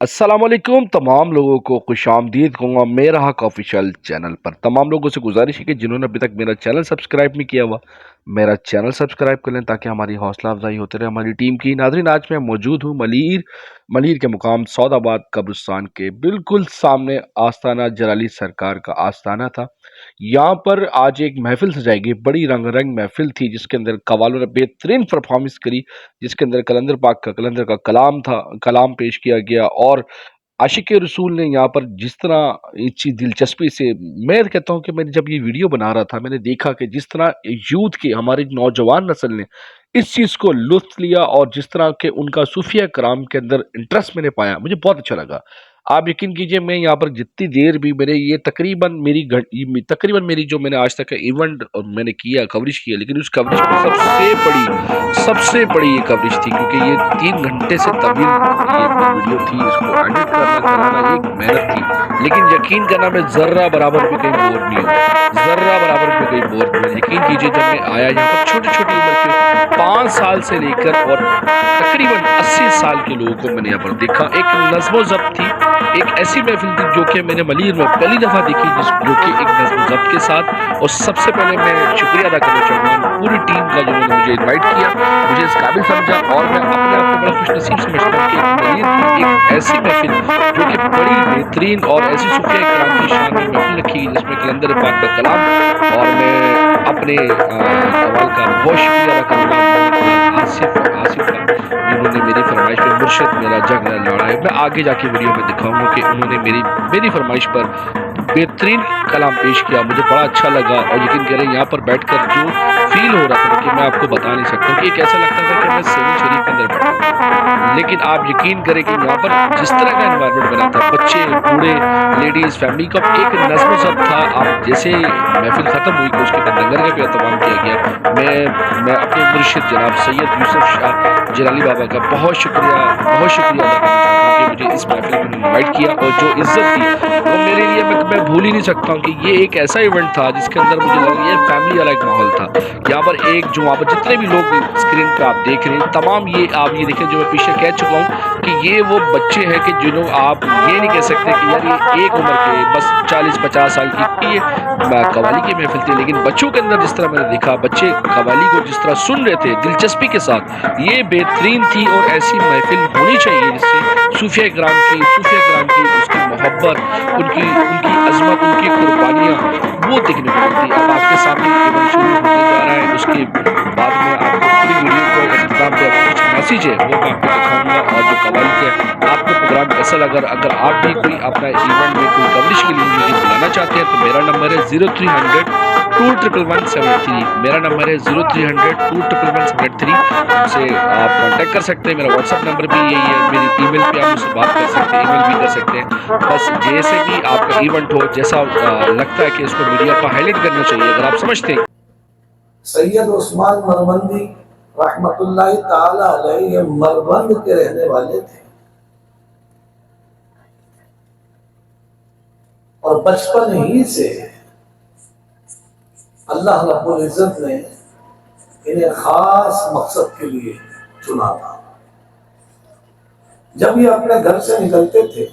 अस्सलामुअलैकुम तमाम लोगों को खुशामदीद कहूँगा मेरा हक ऑफिशियल चैनल पर। तमाम लोगों से गुजारिश है कि जिन्होंने अभी तक मेरा चैनल सब्सक्राइब नहीं किया हुआ मेरा चैनल सब्सक्राइब कर लें ताकि हमारी हौसला अफजाई होती रहे हमारी टीम की। नाज़रीन, आज मैं मौजूद हूँ मलीर के मुकाम सौदाबाद कब्रिस्तान के बिल्कुल सामने। आस्थाना जलाली सरकार का आस्थाना था। यहाँ पर आज एक महफिल सजाई गई, बड़ी रंग महफिल थी जिसके अंदर कवालों ने बेहतरीन परफॉर्मेंस करी, जिसके अंदर कलंदर का कलाम था, कलाम पेश किया गया। और आशिक रसूल ने यहाँ पर जिस तरह इस दिलचस्पी से, मैं कहता हूँ कि मैंने जब ये वीडियो बना रहा था मैंने देखा कि जिस तरह यूथ के हमारी नौजवान नस्ल ने इस चीज़ को लुत्फ लिया और जिस तरह के उनका सूफिया कराम के अंदर इंटरेस्ट मैंने पाया, मुझे बहुत अच्छा लगा। आप यकीन कीजिए, मैं यहाँ पर जितनी देर भी मेरे ये तकरीबन मेरी जो मैंने आज तक का इवेंट और मैंने किया कवरेज किया, लेकिन उस कवरेज में सबसे बड़ी ये कवरेज थी, क्योंकि ये 3 घंटे से तवील ये वीडियो थी। इसको एडिट करना कराना एक मेहनत थी, लेकिन यकीन करना मैं जर्रा बराबर भी कहीं बोर नहीं हुआ, जर्रा बराबर भी कहीं बोर नहीं हुआ। यकीन कीजिए, जब मैं आया यहाँ पर छोटी छोटी उम्र के 5 साल से लेकर और तकरीबन 80 साल के लोगों को मैंने यहाँ पर देखा। एक नज़्म ज़ब्त थी, एक ऐसी महफिल थी जो कि मैंने मलीर में पहली दफ़ा देखी, जो कि एक नज़्म ज़ब्त के साथ। और सबसे पहले मैं शुक्रिया अदा करना चाहूँगा पूरी टीम का जिन्होंने मुझे इन्वाइट किया, मुझे इस काबिल समझा। और मैं अपने आप को बड़ा खुशनसीब समझता हूँ कि मलीर की एक ऐसी महफिल जो कि बड़ी बेहतरीन और ऐसी सूफिया कराम की शान में महफिल रखी, जिसमें कलंदर पाक का कलाम। और मैं अपने कवाल का बहुत शुक्रिया अदा करूँगा आसिफ का, जिन्होंने मेरी फरमाइश पर मुर्शद मेरा जग लड़ा है। मैं आगे जाके वीडियो में दिखाऊंगा कि उन्होंने मेरी फरमाइश पर बेहतरीन कलाम पेश किया, मुझे बड़ा अच्छा लगा। और यकीन करें, यहाँ पर बैठकर जो फील हो रहा था कि मैं आपको बता नहीं सकता कि एक ऐसा लगता था कि मैं सेवन शरीफ के अंदर बैठा हूँ। लेकिन आप यकीन करें कि यहाँ पर जिस तरह का एनवायरनमेंट बना था, बच्चे, बूढ़े, लेडीज, फैमिली का एक नज़्म ज़ब्त था। आप जैसे महफिल ख़त्म हुई, उसके बाद लंगर का भी एहतमाम किया गया। मैं अपने मुर्शिद जनाब सैयद यूसुफ शाह जलाली बाबा का बहुत शुक्रिया अदा करना चाहता हूँ कि मुझे इस महफिल में इन्वाइट किया और जो इज्जत दी वो मेरे लिए मैं भूल ही नहीं सकता हूँ कि ये एक ऐसा इवेंट था जिसके अंदर मुझे लगा ये फैमिली वाला एक माहौल था। यहाँ पर वहाँ पर जितने भी लोग स्क्रीन पे आप देख रहे हैं, तमाम ये आप ये देखें, जो मैं पीछे कह चुका हूँ कि ये वो बच्चे हैं कि जिन्हों आप ये नहीं कह सकते कि यार ये एक उम्र के बस 40-50 साल की ये कवाली की महफिल थी। लेकिन बच्चों के अंदर जिस तरह मैंने देखा, बच्चे कवाली को जिस तरह सुन रहे थे दिलचस्पी के साथ, ये बेहतरीन थी। और ऐसी महफिल होनी चाहिए जिससे सूफिया कराम की उसकी मोहब्बत, उनकी अजमत, उनकी कुर्बानियाँ वो देखने को मिलती है। अब आपके सामने इवेंट शुरू होने जा रहा है, उसके बाद में आपको पूरी वीडियो को अख्ताम पे कुछ मैसेज है वो मैं आपको दिखाऊंगा। और जो कवाली है, आपको प्रोग्राम कैसा लगा, अगर आप भी कोई अपना इवेंट में कोई कवरेज के लिए मुझे बुलाना चाहते हैं तो मेरा नंबर है 0300 21173। मेरा नंबर है 0300 हमसे आप कांटेक्ट कर सकते हैं। मेरा व्हाट्सअप नंबर भी यही है, मेरी ईमेल पे आप मुझसे बात कर सकते हैं, ईमेल भी कर सकते हैं। बस जैसे भी आपका इवेंट हो, जैसा लगता है कि इसको मीडिया को हाईलाइट करना चाहिए, अगर आप समझते हैं। सैयद उस्मान मरवंदी रहमतुल्लाहि ताला अलैहि ये मरवंद के रहने वाले थे और बचपन ही से अल्लाह रब्बुल इज्जत ने इन्हें खास मकसद के लिए चुना था। जब ये अपने घर से निकलते थे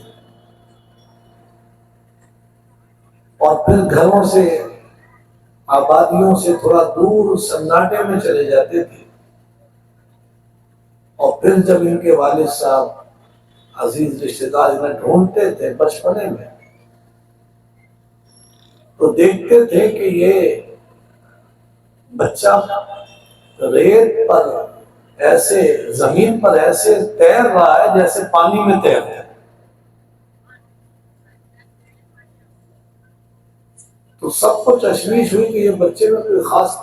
और फिर घरों से, आबादियों से थोड़ा दूर सन्नाटे में चले जाते थे, और फिर जब इनके वालिद साहब अजीज रिश्तेदार इन्हें ढूंढते थे बचपने में, तो देखते थे कि ये बच्चा रेत पर ऐसे, जमीन पर ऐसे तैर रहा है जैसे पानी में तैर रहा है। तो सबको तशवीश हुई कि ये बच्चे में कोई खास,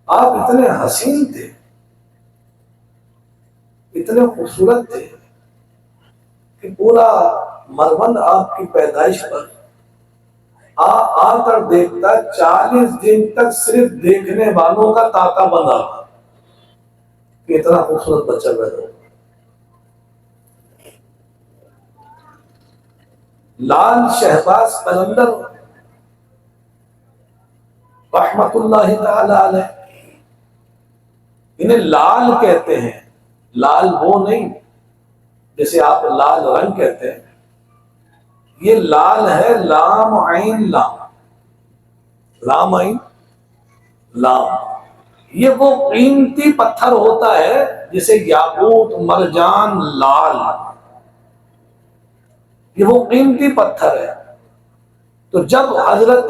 आप इतने हसीन थे, इतने खूबसूरत थे कि पूरा मरवंद आपकी पैदाइश पर आकर देखता, 40 दिन तक सिर्फ देखने वालों का ताका बना कि इतना खूबसूरत बच्चा पैदा हो। लाल शहबाज कलंदर रहमतुल्लाहि ताला अलैह, इन्हें लाल कहते हैं, लाल वो नहीं, जैसे आप लाल रंग कहते हैं, ये लाल है लाम आइन लाम, लाम आइन लाम। ये वो कीमती पत्थर होता है जिसे याकूत मरजान लाल, ये वो कीमती पत्थर है। तो जब हजरत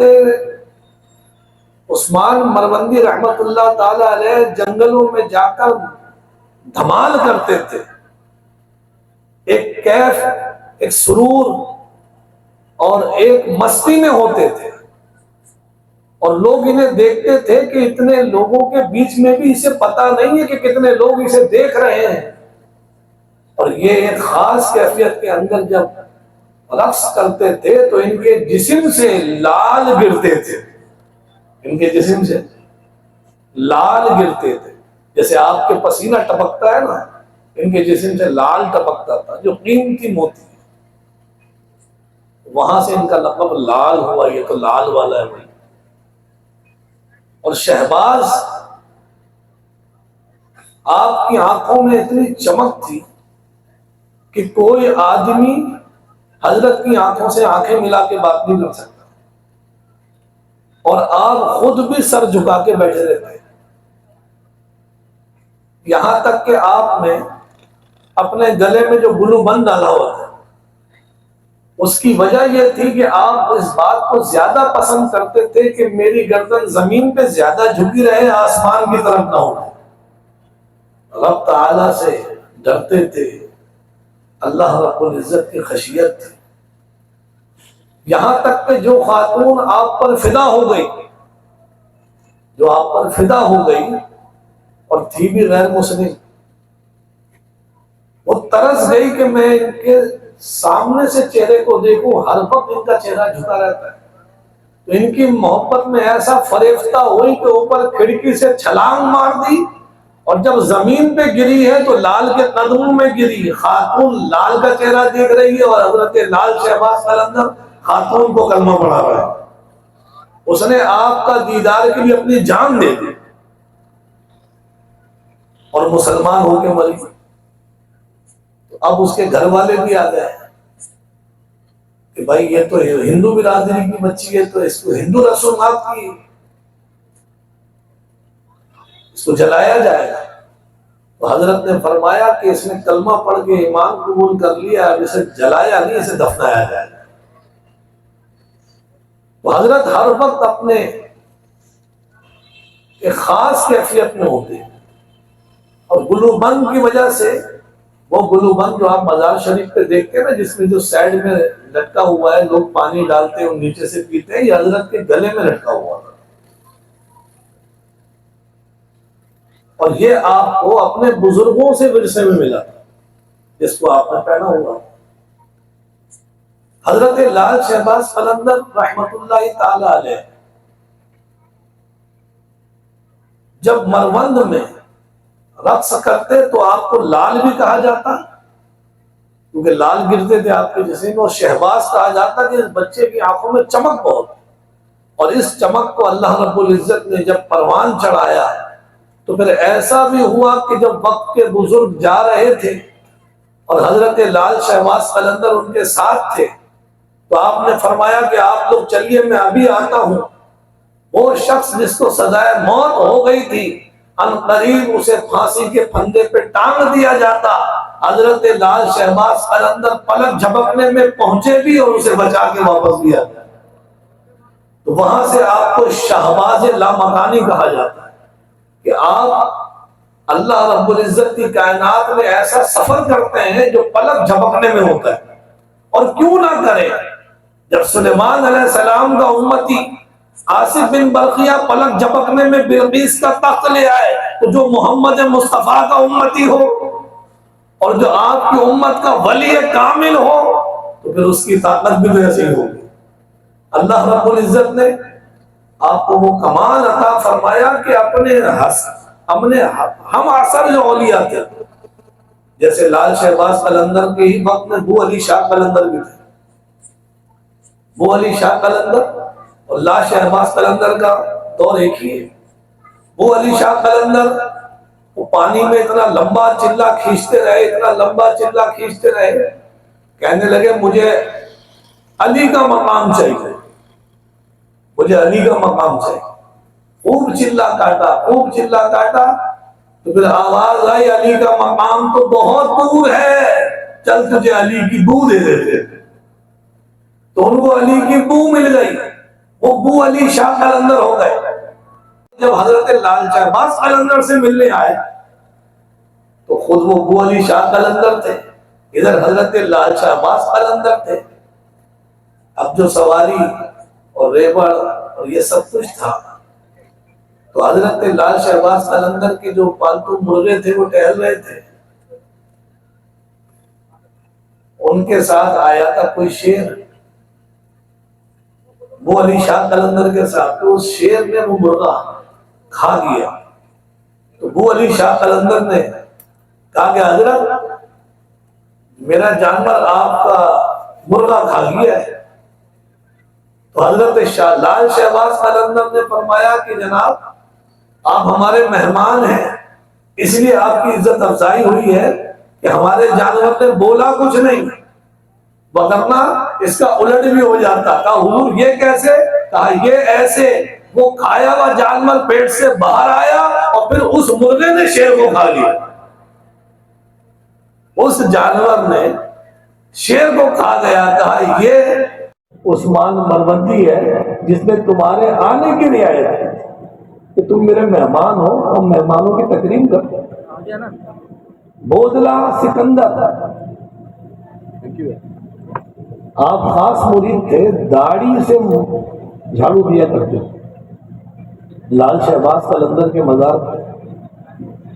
उस्मान मरवंदी रहमतुल्लाह ताला अलैह जंगलों में जाकर धमाल करते थे, एक कैफ, एक सुरूर और एक मस्ती में होते थे, और लोग इन्हें देखते थे कि इतने लोगों के बीच में भी इसे पता नहीं है कि कितने लोग इसे देख रहे हैं। और ये एक खास कैफियत के अंदर जब रक्स करते थे तो इनके जिस्म से लाल गिरते थे, इनके जिस्म से लाल गिरते थे। जैसे आपके पसीना टपकता है ना, इनके जिस्म से लाल टपकता था, जो कीमती मोती। वहां से इनका लक़ब लाल हुआ, ये तो लाल वाला है भाई। और शहबाज, आपकी आंखों में इतनी चमक थी कि कोई आदमी हजरत की आंखों से आंखें मिला के बात नहीं कर सकता, और आप खुद भी सर झुका के बैठे रहते। यहां तक कि आपने अपने गले में जो गुलूबंद डाला हुआ था, उसकी वजह यह थी कि आप इस बात को ज्यादा पसंद करते थे कि मेरी गर्दन जमीन पे ज्यादा झुकी रहे, आसमान की तरफ ना हो। रब ताला से डरते थे, अल्लाह रब्बुल इज्जत की खशियत थी। यहां तक कि जो खातून आप पर फिदा हो गई, जो आप पर फिदा हो गई और थी भी गैर मुस्लिम, वो तरस गई कि मैं इनके सामने से चेहरे को देखूं, हर वक्त इनका चेहरा झुका रहता है। तो इनकी मोहब्बत में ऐसा फरेफ्ता हुई कि ऊपर खिड़की से छलांग मार दी, और जब जमीन पे गिरी है तो लाल के कदमों में गिरी। खातून लाल का चेहरा देख रही है और हजरत लाल शहबाज कलंदर खातून को कलमा पढ़ा रहा है। उसने आपका दीदार के लिए अपनी जान दे दी और मुसलमान होके मरी। तो अब उसके घर वाले भी आ गए कि भाई ये तो हिंदू बिरादरी की बच्ची है, तो इसको हिंदू रसूमात की, इसको जलाया जाएगा। तो हजरत ने फरमाया कि इसने कलमा पढ़ के ईमान कबूल कर लिया, अब इसे जलाया नहीं, इसे दफनाया जाएगा। तो हजरत हर वक्त अपने एक खास कैफियत में होते हैं, और गुलूबंद की वजह से, वो गुलूबंद जो आप मजार शरीफ पे देखते हैं ना, जिसमें जो साइड में लटका हुआ है, लोग पानी डालते हैं और नीचे से पीते हैं, ये हजरत के गले में लटका हुआ था। और ये आपको अपने बुजुर्गों से विरसे में मिला, जिसको आपने पहना हुआ। हजरत लाल शहबाज कलंदर रहमतुल्लाह ताला अलैह जब मरवंद में रक्स करते तो आपको लाल भी कहा जाता, क्योंकि लाल गिरते थे आपके जिस्म, और शहबाज कहा जाता कि इस बच्चे की आंखों में चमक बहुत। और इस चमक को अल्लाह रब्बुल इज्जत ने जब परवान चढ़ाया, तो फिर ऐसा भी हुआ कि जब वक्त के बुजुर्ग जा रहे थे और हजरत लाल शहबाज कलंदर उनके साथ थे, तो आपने फरमाया कि आप लोग चलिए, मैं अभी आता हूं। वो शख्स जिसको सजाए मौत हो गई थी, अनकरीब उसे फांसी के फंदे पे टांग दिया जाता। हजरत लाल शहबाज कलंदर पलक झपकने में पहुंचे भी और उसे बचा के वापस दिया। तो वहां से आपको शहबाज लामकानी कहा जाता है कि आप अल्लाह रब्बुल इज्जत की कायनात में ऐसा सफर करते हैं जो पलक झपकने में होता है। और क्यों ना करें, जब सुलेमान अलैहिस्सलाम का उम्मती आसिफ बिन बरकिया पलक झपकने में बिल्किस का तख्त ले आए, तो जो मोहम्मद मुस्तफा का उम्मती हो और जो आपकी उम्मत का वली कामिल हो, तो फिर उसकी ताकत भी वैसी होगी। अल्लाह रब्बुल इज्जत ने आपको वो कमाल अता फरमाया कि अपने हम असर जो औलिया थे, जैसे लाल शहबाज कलंदर के ही वक्त में बू अली शाह कलंदर भी थे। बू अली शाह कलंदर और लाल शहबाज कलंदर का दौर एक ही है। बू अली शाह कलंदर वो पानी में इतना लंबा चिल्ला खींचते रहे, इतना लंबा चिल्ला खींचते रहे, कहने लगे मुझे अली का मकाम चाहिए, मुझे अली का मकाम चाहिए। खूब चिल्ला काटा, खूब चिल्ला काटा, तो फिर आवाज आई अली का मकाम तो बहुत दूर है, चल तुझे अली की बू दे देते। तो उनको अली की बू मिल गई, वो बू अली शाह कलंदर हो गए। जब हजरत लाल शहबाज कलंदर से मिलने आए तो खुद वो बू अली शाह कलंदर थे, इधर हजरत लाल शहबाज कलंदर थे। अब जो सवारी और रेवड़ और ये सब कुछ था, तो हजरत लाल शहबाज कलंदर के जो पालतू मुर्गे थे वो टहल रहे थे, उनके साथ आया था कोई शेर, वो अली शाह कलंदर के साथ, तो उस शेर ने वो मुर्गा खा गया। तो वो अली शाह कलंदर ने कहा कि हजरत मेरा जानवर आपका मुर्गा खा गया है। तो हजरत लाल शहबाज कलंदर ने फरमाया कि जनाब आप हमारे मेहमान हैं, इसलिए आपकी इज्जत अफजाई हुई है कि हमारे जानवर ने बोला कुछ नहीं, वरना इसका उलट भी हो जाता। कहा हुजूर ये कैसे? कहा ये ऐसे, वो खाया हुआ जानवर पेट से बाहर आया और फिर उस मुर्गे ने शेर को खा लिया, उस जानवर ने शेर को खा गया। कहा ये उस्मान मरवंदी है जिसने तुम्हारे आने की रियायत की कि तुम मेरे मेहमान हो और मेहमानों की तकरीम करते हो। बोदला सिकंदर, आप खास मुरीद थे, दाढ़ी से झाड़ू दिया करते थे। लाल शहबाज कलंदर के मज़ार पर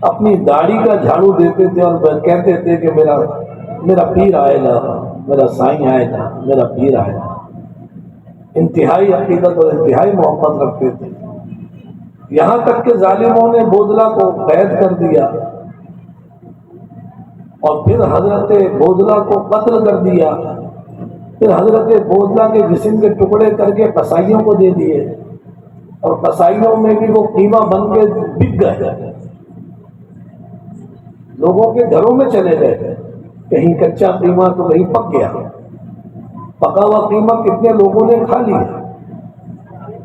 अपनी दाढ़ी का झाड़ू देते थे और कहते थे कि मेरा पीर आएगा, मेरा साईं आएगा, मेरा पीर आएगा। इंतहाई अकीदत और इंतहाई मोहब्बत रखते थे। यहां तक कि जालिमों ने बोदला को कैद कर दिया और फिर हजरत बोदला को कत्ल कर दिया। फिर हजरत बोदला के जिस्म के टुकड़े करके कसाईयों को दे दिए और कसाईयों में भी वो कीमा बन के बिक गए, लोगों के घरों में चले गए। कहीं कच्चा कीमा तो कहीं पक गया, पका हुआ कीमा कितने लोगों ने खा लिया।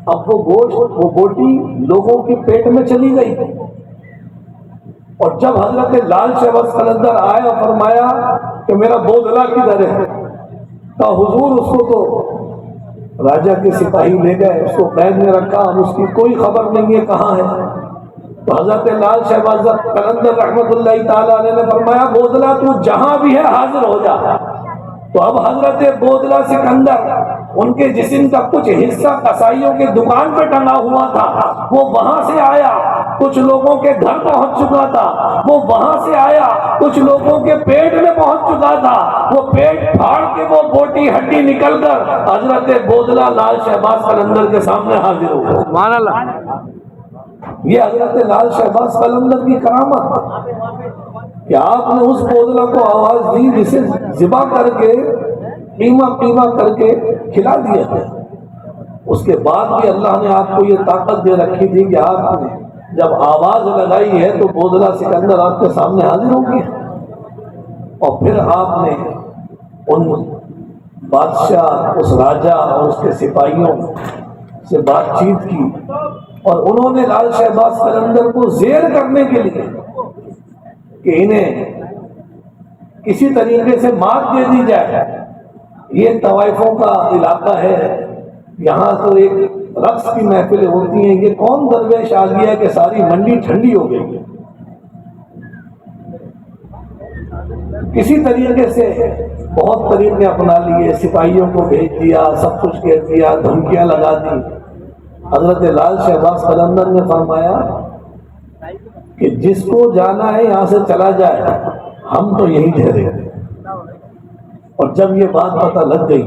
अब वो गोश्त, वो बोटी लोगों के पेट में चली गई। और जब हजरत लाल शहबाज कलंदर आए और फरमाया कि मेरा बोदला किधर है, तो हुजूर उसको तो राजा के सिपाही ले गए, उसको कैद में रखा, अब उसकी कोई खबर नहीं है कहाँ है। तो हजरत लाल शहबाज कलंदर रहमतुल्लाह ताला अलैह ने फरमाया बोदला तू जहां भी है हाजिर हो जा। तो अब हजरत बोदला सिकंदर, उनके जिस्म का कुछ हिस्सा कसाईयों के दुकान पे टंगा हुआ था, वो वहां से आया, कुछ लोगों के घर पहुंच चुका था, वो वहां से आया, कुछ लोगों के पेट में पहुंच चुका था, वो पेट फाड़ के वो बोटी हड्डी निकलकर हजरत बोदला लाल शहबाज कलंदर के सामने हाजिर हो गए। ये हजरत लाल शहबाज कलंदर की करामत कि आपने उस बोदला को आवाज दी जिसे जिबा करके कीमा करके खिला दिया था। उसके बाद भी अल्लाह ने आपको ये ताकत दे रखी थी कि आपने जब आवाज लगाई है तो बोदला सिकंदर आपके सामने हाजिर हो गया। और फिर आपने उन बादशाह, उस राजा और उसके सिपाहियों से बातचीत की और उन्होंने लाल शहबाज कलंदर को जेर करने के लिए कि इन्हें किसी तरीके से मात दे दी जाए। ये तवाइफों का इलाका है, यहाँ तो एक रक्स की महफिलें होती हैं, ये कौन दरवेश आ गया कि सारी मंडी ठंडी हो गई। किसी तरीके से बहुत तरीके अपना लिए, सिपाहियों को भेज दिया, सब कुछ कह दिया, धमकियां लगा दी। हजरत लाल शहबाज कलंदर ने फरमाया कि जिसको जाना है यहाँ से चला जाए, हम तो यही ठहरे। और जब ये बात पता लग गई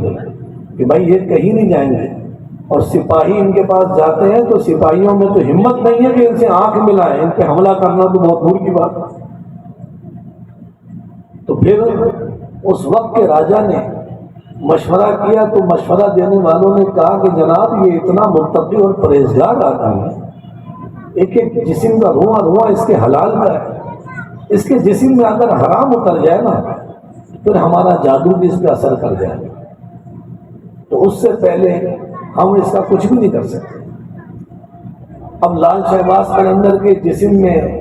कि भाई ये कहीं नहीं जाएंगे और सिपाही इनके पास जाते हैं तो सिपाहियों में तो हिम्मत नहीं है कि इनसे आंख मिलाएं, इन पे हमला करना तो बहुत दूर की बात। तो फिर उस वक्त के राजा ने मशवरा किया तो मशवरा देने वालों ने कहा कि जनाब ये इतना मुत्तकी और परहेजगार आदमी है, एक एक जिस्म का रुआ रुआ इसके हलाल का है, इसके जिस्म में अगर हराम उतर जाए ना, फिर हमारा जादू भी इस पर असर कर जाए। तो उससे पहले हम इसका कुछ भी नहीं कर सकते। अब लाल शहबाज कलंदर के जिस्म में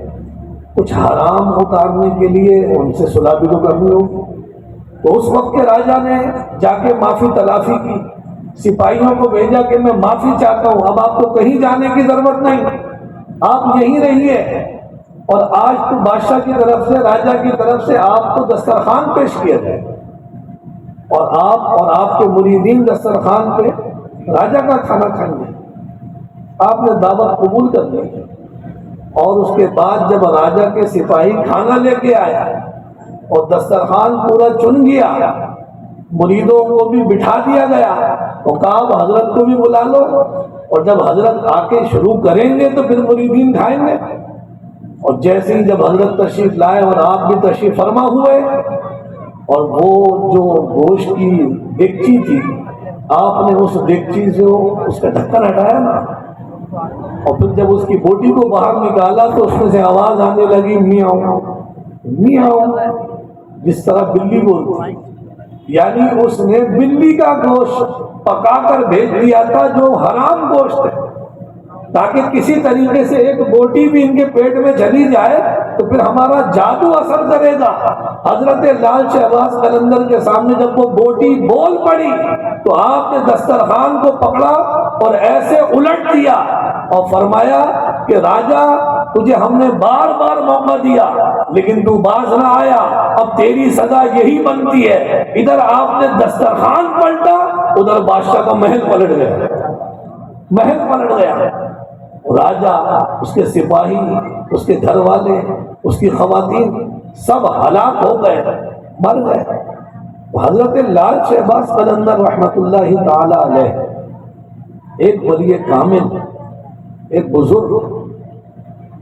कुछ हराम उतारने के लिए उनसे सुलह भी तो करनी होगी। तो उस वक्त के राजा ने जाके माफी तलाफी की, सिपाहियों को भेजा कि मैं माफी चाहता हूं, अब आपको कहीं जाने की जरूरत नहीं, आप यहीं रहिए। और आज तो बादशाह की तरफ से, राजा की तरफ से आपको दस्तरखान पेश किया जाए और आप और आपके मुरीदीन दस्तरखान पे राजा का खाना खाएंगे। आपने दावत कबूल कर ली और उसके बाद जब राजा के सिपाही खाना लेके आया और दस्तरखान पूरा चुन गया, मुरीदों को भी बिठा दिया गया और कहा हजरत को भी बुला लो, और जब हजरत आके शुरू करेंगे तो फिर मुरीदीन खाएंगे। और जैसे ही जब हजरत तशरीफ लाए और आप भी तशरीफ फरमा हुए, और वो जो गोश्त की देगची थी, आपने उस देगची से उसका ढक्कन हटाया ना, और फिर जब उसकी बोटी को बाहर निकाला तो उसमें से आवाज आने लगी मियाऊं मियाऊं, जिस तरह बिल्ली बोलती। यानी उसने बिल्ली का गोश्त पकाकर भेज दिया था जो हराम गोश्त है, ताकि किसी तरीके से एक बोटी भी इनके पेट में चली जाए तो फिर हमारा जादू असर करेगा। हजरत लाल शहबाज कलंदर के सामने जब वो बोटी बोल पड़ी तो आपने दस्तरखान को पकड़ा और ऐसे उलट दिया और फरमाया कि राजा, तुझे हमने बार बार मौका दिया लेकिन तू बाज ना आया, अब तेरी सजा यही बनती है। इधर आपने दस्तरखान पलटा, उधर बादशाह का महल पलट गया, महल पलट गया। राजा, उसके सिपाही, उसके घर वाले, उसकी खवातीन सब हलाक हो गए, मर गए। हजरत लाल शहबाज कलंदर रहमतुल्लाहि ताला अलैह एक वली कामिल, एक बुजुर्ग,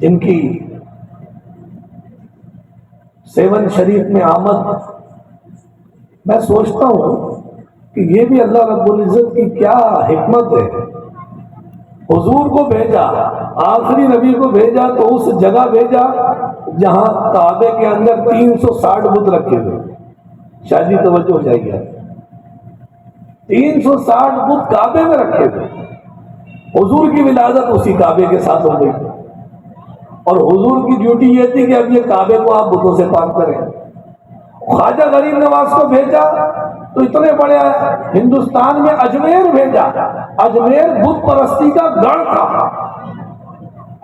जिनकी सेवन शरीफ में आमद, मैं सोचता हूं कि ये भी अल्लाह रब्बुल इज्जत की क्या हिकमत है। हुजूर को भेजा, आखिरी नबी को भेजा तो उस जगह भेजा जहां काबे के अंदर 360 बुत रखे हुए। शादी तवज्जो हो जाएगी, 360 बुत काबे में रखे हुए। हुजूर की विलादत उसी काबे के साथ हो गई और हुजूर की ड्यूटी ये थी कि अब ये काबे को आप बुतों से पाक करें। ख्वाजा गरीब नवाज को भेजा तो इतने बड़े हिंदुस्तान में अजमेर भेजा। अजमेर बुत परस्ती का गढ़ था,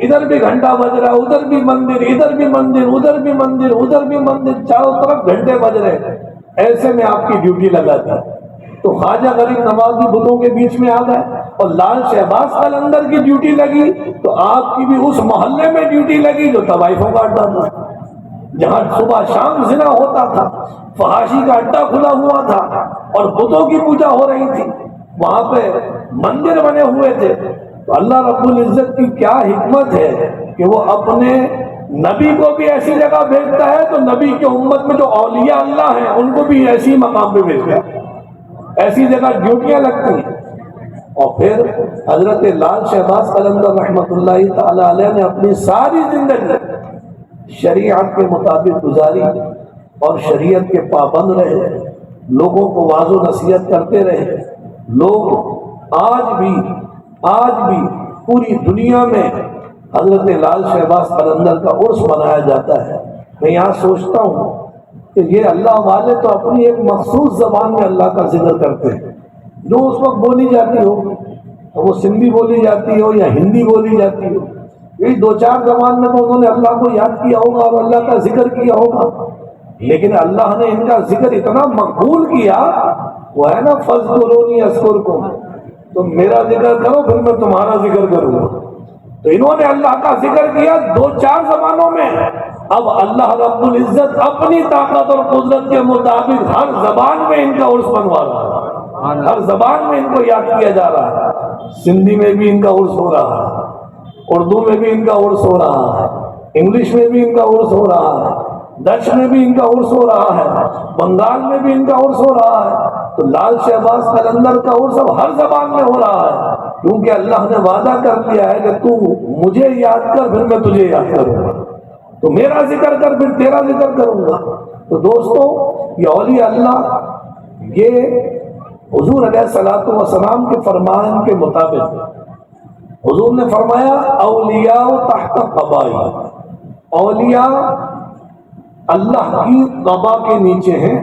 इधर भी घंटा बज रहा, उधर भी मंदिर, इधर भी मंदिर, उधर भी मंदिर, उधर भी मंदिर, चारों तरफ घंटे बज रहे। ऐसे में आपकी ड्यूटी लगा था। तो ख्वाजा गरीब नवाज भी बुतों के बीच में आ गए और लाल शहबाज कलंदर की ड्यूटी लगी तो आपकी भी उस मोहल्ले में ड्यूटी लगी जो तवाइफों का अड्डा था, जहां सुबह शाम जिना होता था, फहाशी का अड्डा खुला हुआ था और बुतों की पूजा हो रही थी, वहां पे मंदिर बने हुए थे। तो अल्लाह रब्बुल इज्जत की क्या हिकमत है कि वो अपने नबी को भी ऐसी जगह भेजता है तो नबी के उम्मत में जो औलिया अल्लाह हैं उनको भी ऐसी मकाम पे भेजता है, ऐसी जगह ड्यूटियां लगती हैं। और फिर हजरत लाल शहबाज कलंदर रहमतुल्लाहि ताला अलैह ने अपनी सारी जिंदगी शरीयत के मुताबिक गुजारी और शरीयत के पाबंद रहे, लोगों को वाज़ो नसीहत करते रहे। लोग आज भी पूरी दुनिया में हजरत लाल शहबाज कलंदर का उर्स मनाया जाता है। मैं यहाँ सोचता हूँ कि ये अल्लाह वाले तो अपनी एक मखसूस जबान में अल्लाह का जिक्र करते हैं जो उस वक्त बोली जाती हो, तो वो सिंधी बोली जाती हो या हिंदी बोली जाती हो, यही दो चार जबान में तो उन्होंने अल्लाह को याद किया होगा और अल्लाह का जिक्र किया होगा। लेकिन अल्लाह ने इनका जिक्र इतना मकबूल किया, वो है ना फज़्कुरूनी अज़्कुरकुम, तुम मेरा जिक्र करो फिर मैं तुम्हारा जिक्र करूंगा। तो इन्होंने अल्लाह का जिक्र किया दो चार जबानों में। अब अल्लाह रब्बुल इज्जत अपनी ताकत और कुदरत के मुताबिक हर जबान में इनका उर्स बनवा रहा है, हर जबान में इनको याद किया जा रहा है। सिंधी में भी इनका उर्स हो रहा है, उर्दू में भी इनका उर्स हो रहा है, इंग्लिश में भी इनका उर्स हो रहा है, डच में भी इनका उर्स हो रहा है, बंगाल में भी इनका उर्स हो रहा है। तो लाल शहबाज कलंदर का उर्स अब हर जबान में हो रहा है, क्योंकि अल्लाह ने वादा कर दिया है कि तू मुझे याद कर फिर मैं तुझे याद करूंगा। तो मेरा जिक्र कर, फिर तेरा जिक्र करूंगा। तो दोस्तों, ये औलिया अल्लाह, ये हुजूर अलैहिस्सलातु वस्सलाम के फरमान के मुताबिक हुजूर ने फरमाया, औलिया तहत क़बाई, औलिया अल्लाह की क़बा के नीचे हैं,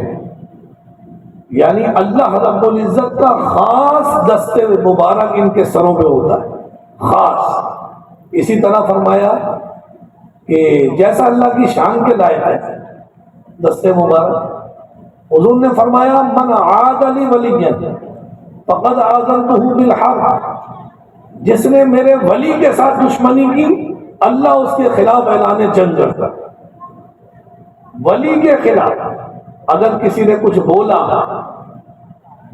यानी अल्लाह रब्बुल इज्जत का खास दस्ते मुबारक इनके सरों पे होता है, खास। इसी तरह फरमाया कि जैसा अल्लाह की शान के लायक है दस्ते मुबारक, हुजूर ने फरमाया, मन आद अली वलियन फक़द आज़नतहु बिल हर्ब, जिसने मेरे वली के साथ दुश्मनी की, अल्लाह उसके खिलाफ ऐलान जंग करता है। वली के खिलाफ अगर किसी ने कुछ बोला,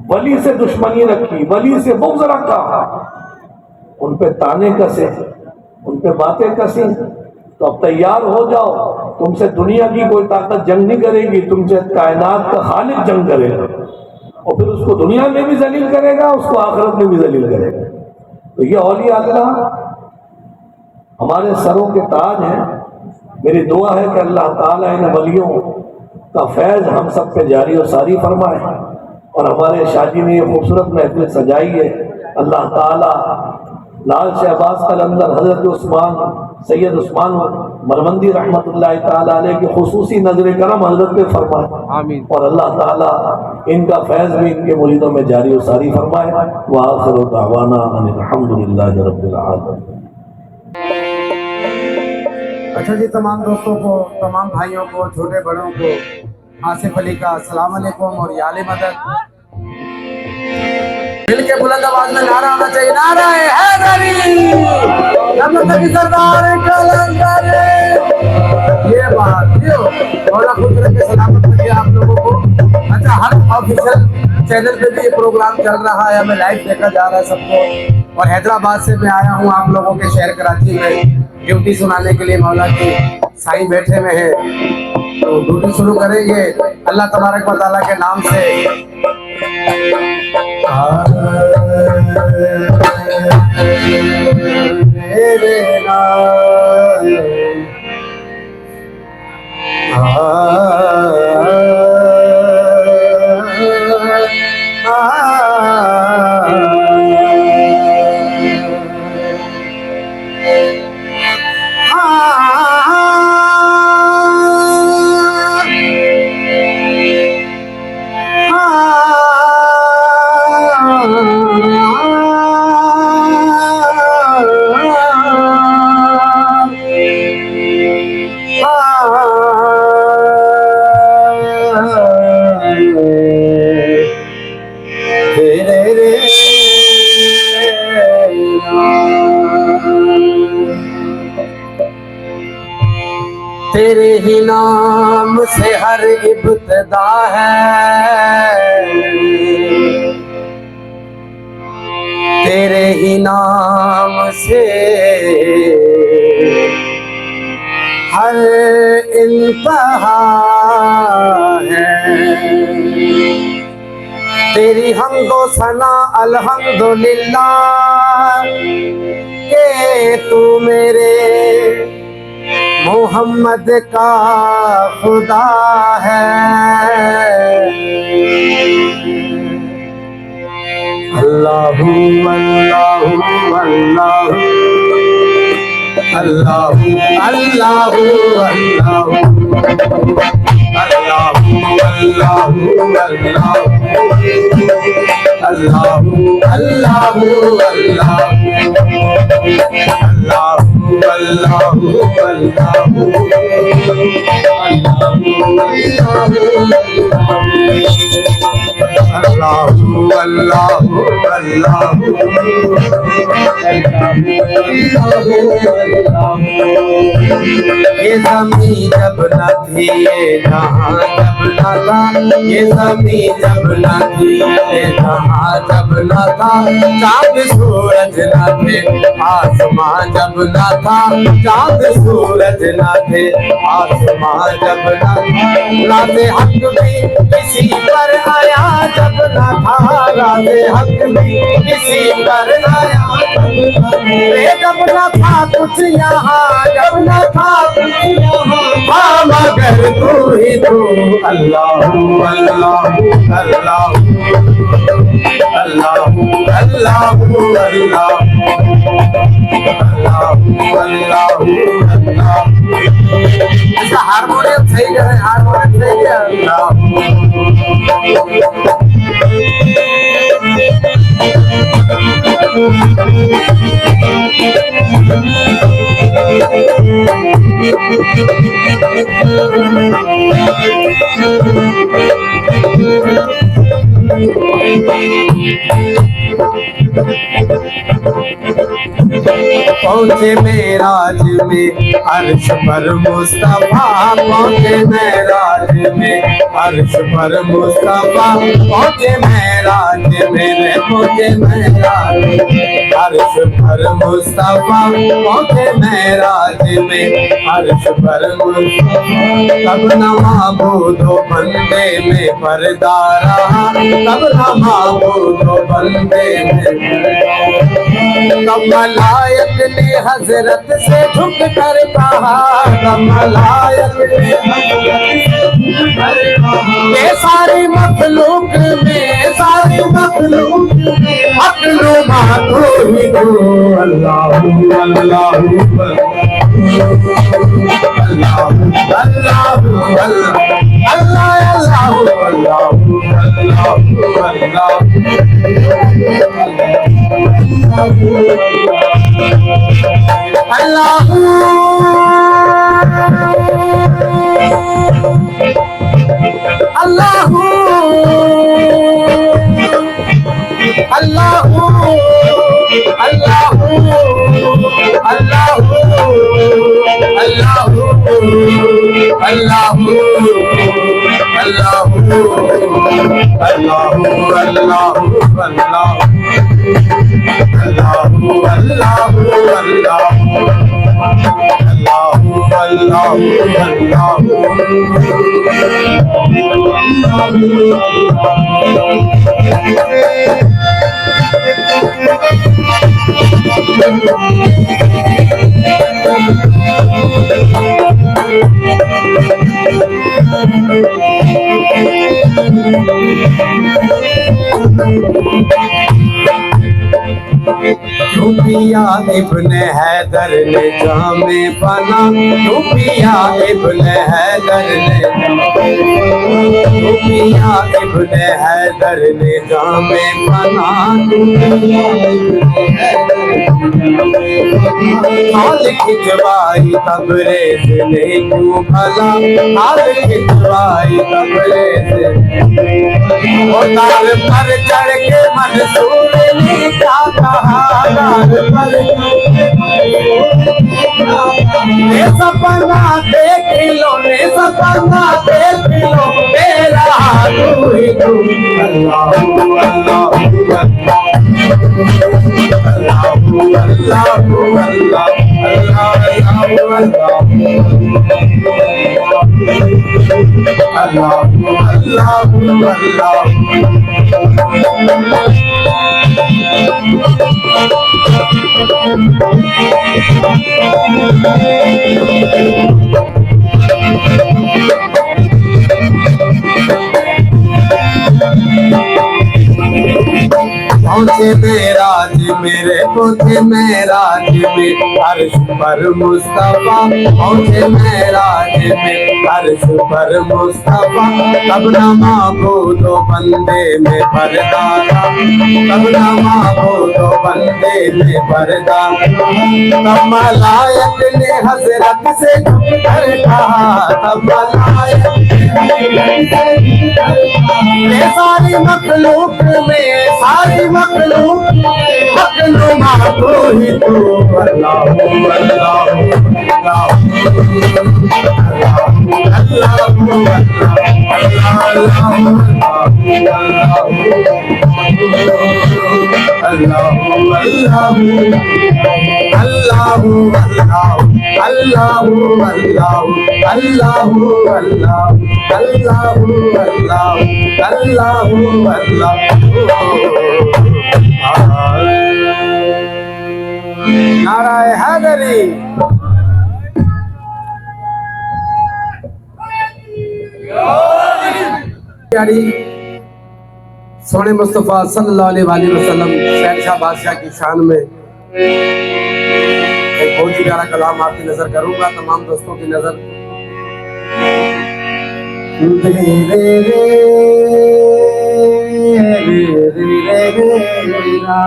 वली से दुश्मनी रखी, वली से बुग़्ज़ रखा, उन पे ताने कसे, उन पे बातें कसी, तो अब तैयार हो जाओ, तुमसे दुनिया की कोई ताकत जंग नहीं करेगी, तुमसे कायनात का खालिक जंग करेगा, और फिर उसको दुनिया में भी जलील करेगा, उसको आखिरत में भी जलील करेगा। तो ये औलिया अल्लाह हमारे सरों के ताज हैं। मेरी दुआ है कि अल्लाह ताला इन वलियों का फैज़ हम सब पे जारी और सारी फरमाए, और हमारे शाजी ने ये खूबसूरत महफिल सजाई है। अल्लाह ताला लाल शहबाज कलंदर हज़रत उस्मान सैयद उस्मान मरवंदी रहमतुल्लाहि ताला अलैह की खुसूसी नजर करम हजरत पे फरमाए, आमीन। और अल्लाह ताला इनका फैज़ भी इनके मुरीदों में जारी और सारी फरमाए। व आखिरु दावाना अनिल हम्दुलिल्लाहि रब्बिल आलमीन। अच्छा जी, तमाम दोस्तों को, तमाम भाइयों को, छोटे बड़ों को आसिफ अली का अस्सलाम वालेकुम और याले मदद। दिल के बुलंद आवाज में नारा होना चाहिए, नाराए हैदरी, नमक सरदार कलंदर। ये बात क्यों, मौला खुद रखे सलामत रखे आप लोगों को। अच्छा, हर ऑफिशियल चैनल पे भी ये प्रोग्राम चल रहा है, हमें लाइव देखा जा रहा है सबको। और हैदराबाद से मैं आया हूँ आप लोगों के शहर कराची में ड्यूटी सुनाने के लिए। मौला की साईं बैठे हुए हैं, तो ड्यूटी शुरू करेंगे अल्लाह तबारक व तआला के नाम से। तेरे ही नाम से हर इब्तिदा है, तेरे ही नाम से हर इंतहा है। तेरी हम्दो सना अल्हम्दुलिल्लाह के तू मेरे मोहम्मद का खुदा है। अल्लाहु अल्लाहु अल्लाहु अल्लाहु अल्लाहु अल्लाहु अल्लाहु अल्लाहु अल्लाहु अल्लाहु ये ज़मीं जब न थी, ये जहां जब न था, ये ज़मीं जब न थी, ये जहां जब न था, चाँद सूरज न थे, आसमां जब न था, चाँद सूरज न थे, आसमां जब न था, राज़े हक भी किसी पर आया जब न था, राज़े हक भी किसी पर आया जब जब न था कुछ यहाँ, जब न था कुछ यहाँ, हाँ मगर तू ही तू। अल्लाह अल्लाह अल्लाह अल्लाह अल्लाह अल्लाह अल्लाह। इसका हारमोनियम सही है, हारमोनियम सही है। पहुँचे मेराज में अर्श पर मुस्तफा, पहुँचे मेराज में अर्श पर मुस्तफा, पहुँचे मेराज मेरे, पहुँचे मेराज अर्श पर मुस्तफा, पहुँचे मेराज में अर्श पर मुस्तफा। तब न माबूदो बंदे में पर्दा रहा, तब न माबूदो बंदे में। तब मलायक ने हजरत से झुक कर कहा, तब मलायक ने ये सारी मखलूक में, सारी मखलूक में अकलो मातो ही तू। अल्लाह अल्लाह अल्लाह अल्लाह पिया इब्ने हैदर ने जामे पना, पिया इब्ने हैदर ने, पिया इब्ने हैदर ने जामे पना। हाल खिंचवाई तबरेज ने क्यों भला, हाल खिंचवाई तबरेज तार पर चढ़ के मंसूर ने क्या कहा, सपना देख लो, सपना देख लो मेरा तू ही तू। अल्लाह अल्लाह पहुँचे मेराज मेरे, पहुँचे मेराज में अर्श पर मुस्तफा, पहुँचे मेराज में अर्श पर मुस्तफा। तब न माबूदो बंदे में पर्दा, तब न माबूदो बंदे में पर्दा। तब मलायक ने हजरत से झुक कर कहा, तब मलायक ने सारी मखलूक में, सारी मखलूक मखलूमा तू ही तू। अल्लाह अल्लाह अल्लाह नाराए हैदरी। प्यारी सोने मुस्तफ़ा सल्लल्लाहु अलैहि वसल्लम शहंशाह बादशाह की शान में एक बहुत ही प्यारा कलाम आपकी नजर करूंगा, तमाम दोस्तों की नजर। रे रे रे रे रे रे रा।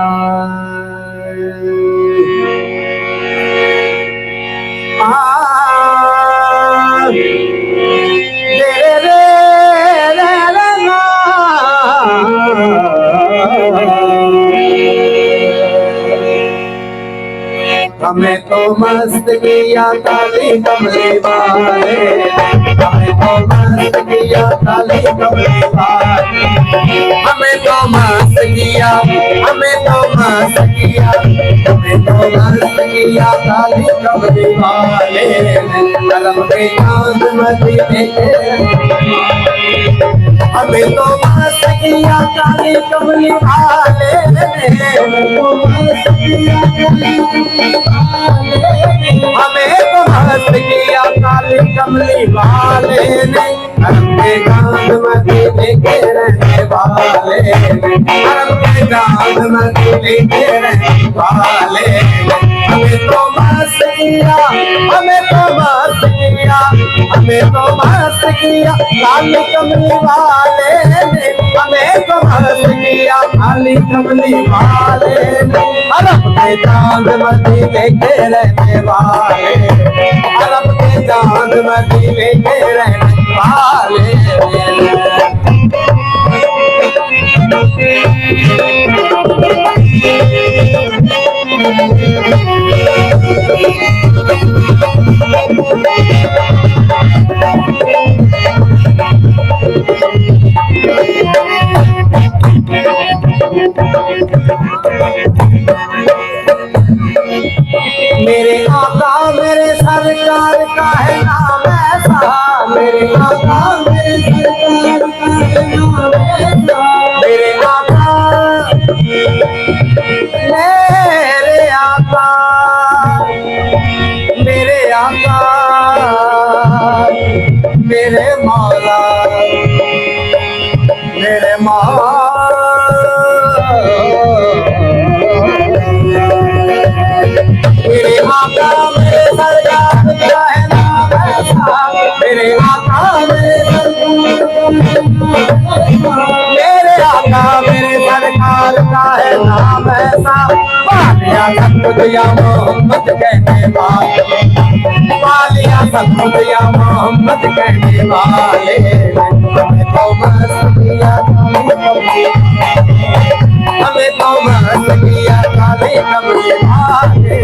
हमें तो मस्त किया काली कमली वाले, हमें तो मस्त किया काली कमली वाले, हमें तो मस्त किया, हमें तो मस्त किया, हमें तो मस्त किया काली कमली वाले। कलम के चांद मदीने के, हमें तो मस्त किया काली कमली वाले, हमें तो मस्त किया हमें तो मस्त किया काली कमली वाले ने। हरम के चांद मदीने के रहने वाले ने, हरम के चांद मदीने के रहने वाले ने। हमें तो मस्त किया, हमें तो मस्त किया, हमें तो मस्त किया काली कमली वाले ने, हमें तो मस्त किया काली कमली वाले ने। हरम के चांद मदीने के रहने वाले, हरम के चांद मदीने के रहने वाले। मेरे आका मेरे सरकार का है नाम ऐसा, मेरे आका मेरे सरकार का है नाम ऐसा, मेरे आका मेरे आका मेरे आका मेरे मौला मेरे मौला मेरे आका मेरे सरकार का है नाम ऐसा, मेरे आका मेरे मेरे आका मेरे सरकार का है नाम ऐसा। पालिया सतपुतिया मोहम्मद कहने वाले, पालिया सतपुतिया मोहम्मद कहने वाले। हमें तो मस्त किया हमें तो मस्त किया काले कमले वाले।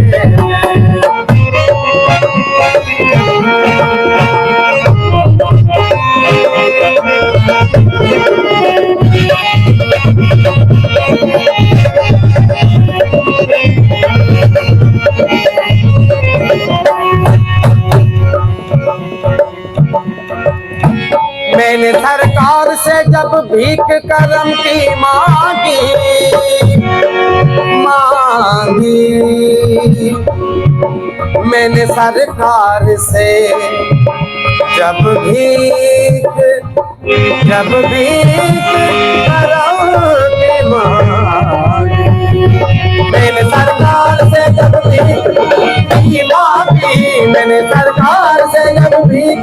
मैंने सरकार से जब भीख करम की मांगी मैंने सरकार से जब भीख करम की मांगी, मैंने सरकार से जब भीख की मांगी, मैंने सरकार से जब भीख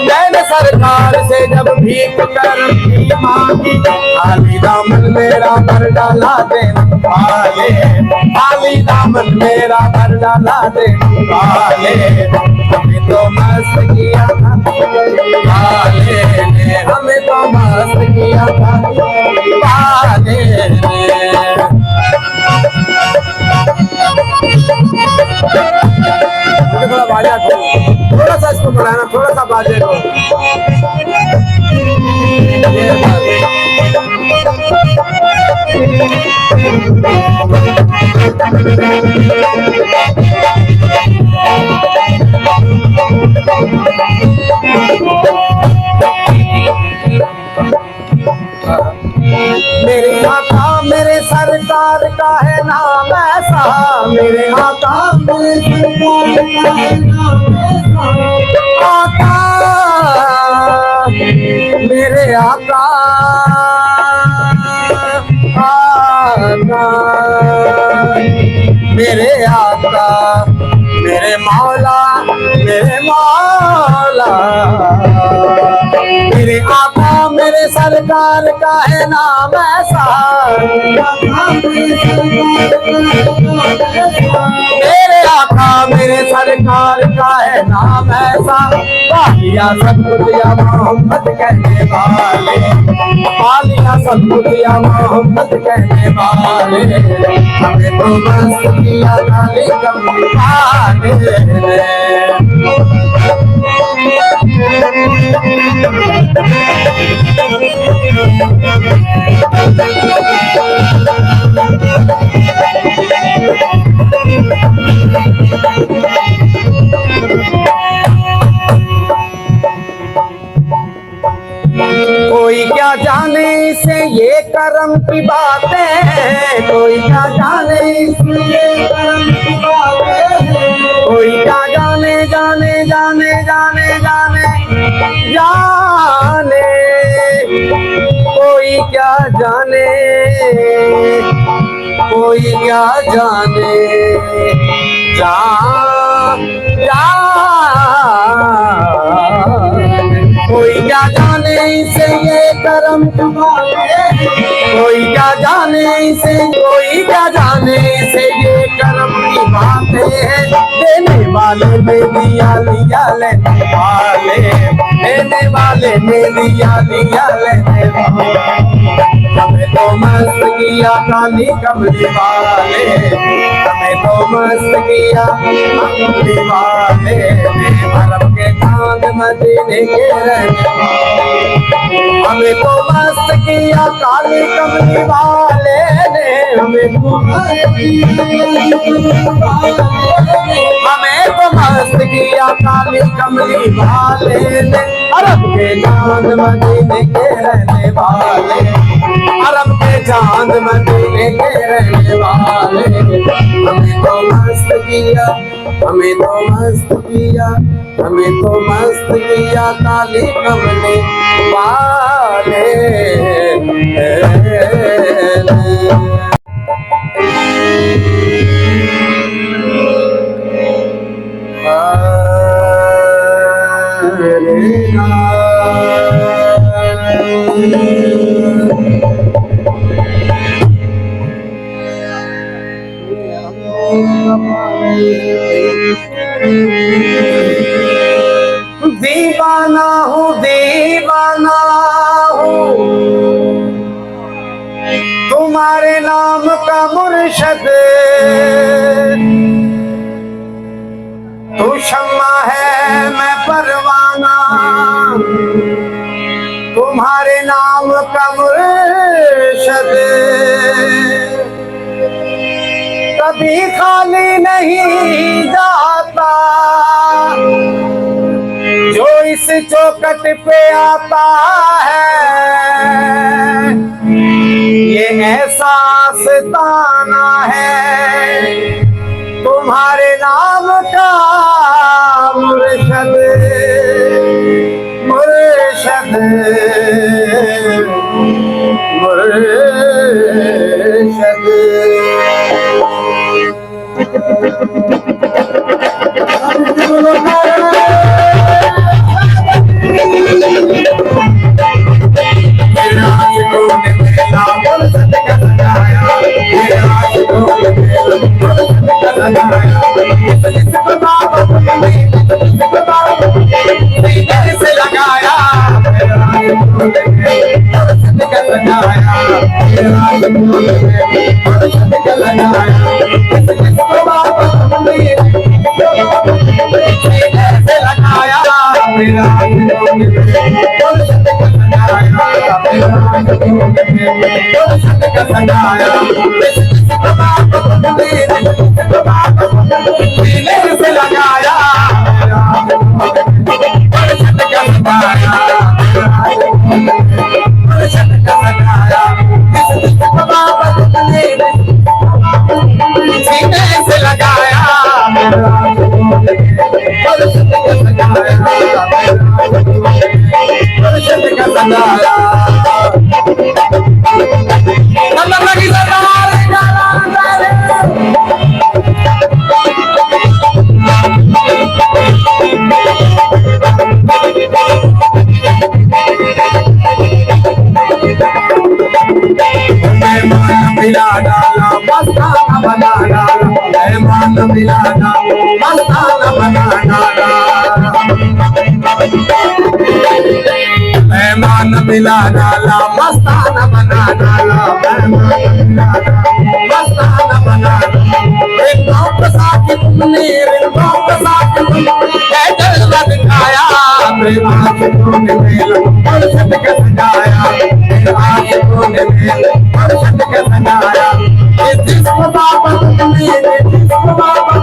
मैंने सरकार से जब भीख करम की मांगी। खाली दामन मेरा भर डाला देने वाले, खाली दामन मेरा भर डाला देने वाले। हमें तो मस्त किया था वाले ने, हमें तो मस्त किया था वाले ने। थोड़ा बाजा को, थोड़ा सा इसको बढ़ाना, थोड़ा सा बाजे को। मेरे आका मेरे सरकार का है नाम ऐसा, आका मेरे आका आका मेरे आका मेरे मौला मेरे मौला मेरे आका मेरे सरकार का है नाम ऐसा मेरे आका मेरे सरकार का है नाम ऐसा पालिया सब कुछ या मोहम्मद कहने वाले पालिया सब कुछ या मोहम्मद कहने वाले हमें तो मस्त किया काली कमली वाले कोई क्या जाने से ये करम की बातें कोई क्या जाने से ये करम की बातें कोई क्या जाने जाने जाने जाने जाने जाने कोई क्या जाने कोई क्या जाने कोई क्या जाने से ये करम कोई क्या जाने से कोई क्या जाने से ये करम की बातें हैं देने वाले ने दिया लिया लेने वाले देने वाले ने दिया लिया लेने वाले हमें तो मस्त किया काली कमली वाले हमें तो मस्त किया कमली वाले अरब के चांद मदीने के रहने वाले हमें तो मस्त किया काली कमली वाले ने हमें तो मस्त किया काली कमली वाले ने अरब के चांद मदीने के रहने वाले अरब के चांद मदीने के रहने वाले हमें तो मस्त किया हमें तो मस्त किया हमें तो मस्त किया काली कमली वाले दीवाना हूँ तुम्हारे नाम का मुर्शद तू शम्मा है मैं परवाना तुम्हारे नाम का मुर्शद कभी खाली नहीं जाता जो इस चौखट पे आता है ये एहसास ताना है तुम्हारे नाम का मुर्शद मुर्शद मिला डाला मस्ताना बना डाला मेहमान मिला डाला मस्ताना बना डाला मेहमान मिला डाला मस्ताना बना डाला मेहमान मिला डाला मस्ताना बना डाला एक गाँव का साथी तुमने एक गाँव का साथी तुमने जलवा दिखाया मेरे आशिकों ने मेला फुर्सत के सजाया मेरे आशिकों ने मेला फुर्सत के सजाया इस जिस्म बाबा तुमने जिस्म बाबा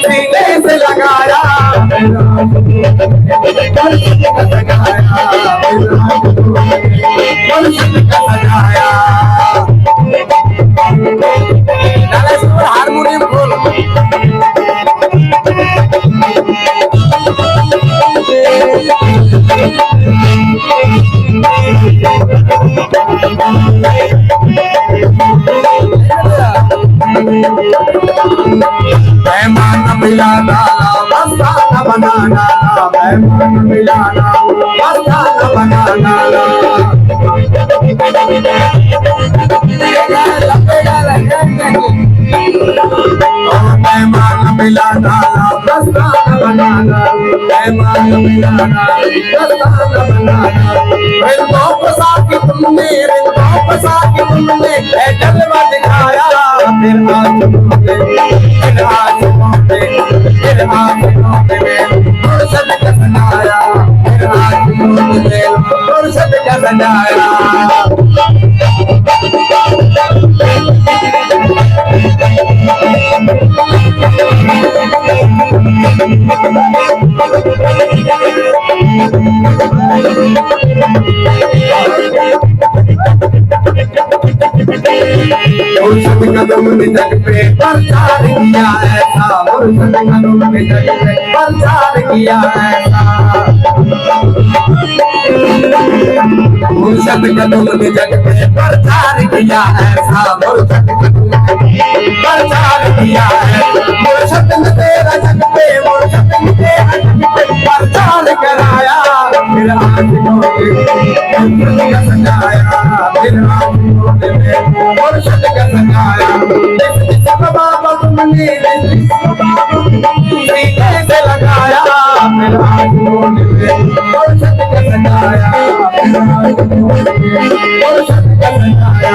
सीने से लगाया मेरे आशिकों ने फुर्सत के सजाया मेरे आशिकों ने फुर्सत के सजाया नालेश्वर हारमोनियम खोल मेहमान मिला डाला मस्ताना बना डाला मेहमान मिला डाला मस्ताना बना डाला मेहमान मिला डाला मस्ताना बना डाला मेहमान मिला डाला मस्ताना बना डाला रिंदों को साथी तुमने रिंदों को साथी तुमने जलवा दिखाया फिर आशिकों ने फुर्सत का सजाया फिर आशिकों ने फुर्सत का सजाया मुर्शद कदम ने जग पे प्रचार किया ऐसा मुर्शद कदम ने जग पे प्रचार किया ऐसा मुर्शद कदम ने जग पे प्रचार किया ऐसा मुर्शद कदम ने प्रचार किया है मुर्शद ने तेरा जग पे मुर्शद ने तेरा जग पे प्रचार कराया फिर आशिकों ने सजाया फिर आशिकों ने मुर्शद का सजाया जिस बाबा तुमने सीने से लगाया फिर आशिकों ने मुर्शद का सजाया फिर आशिकों ने मुर्शद का सजाया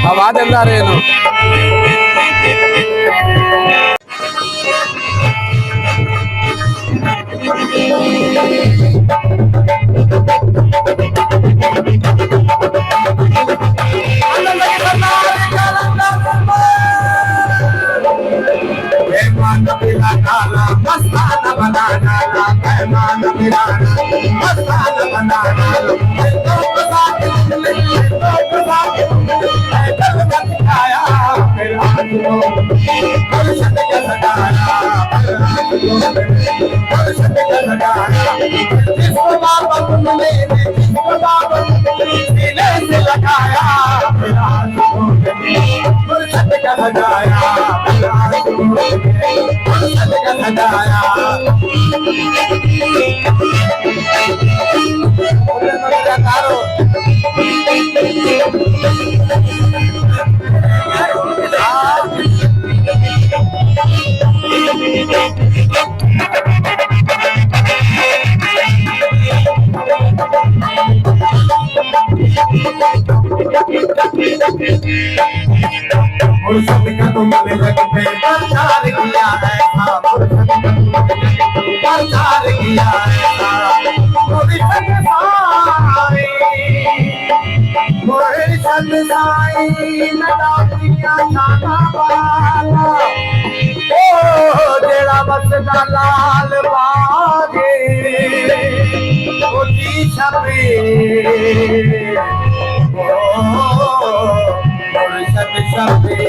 आवाज अंदर है ना मस्ताना बना डाला मेहमान मिला मस्ताना बना डाला दिखाया फिर फुर्सत का सजाया फुर्सत का सजाया जिसको बाबा तुमने जिसको बाबा सीने से लगाया फिर फुर्सत का सजाया फुर्सत का सजाया फुर्सत का तुमने जग पे प्रचार किया है फुर्सत का तुमने प्रचार किया है मुर्शद साईं नदा दिया शाना वाला ओ जेड़ा बस दा लाल बागे ओदी छपे मुर्शद छपे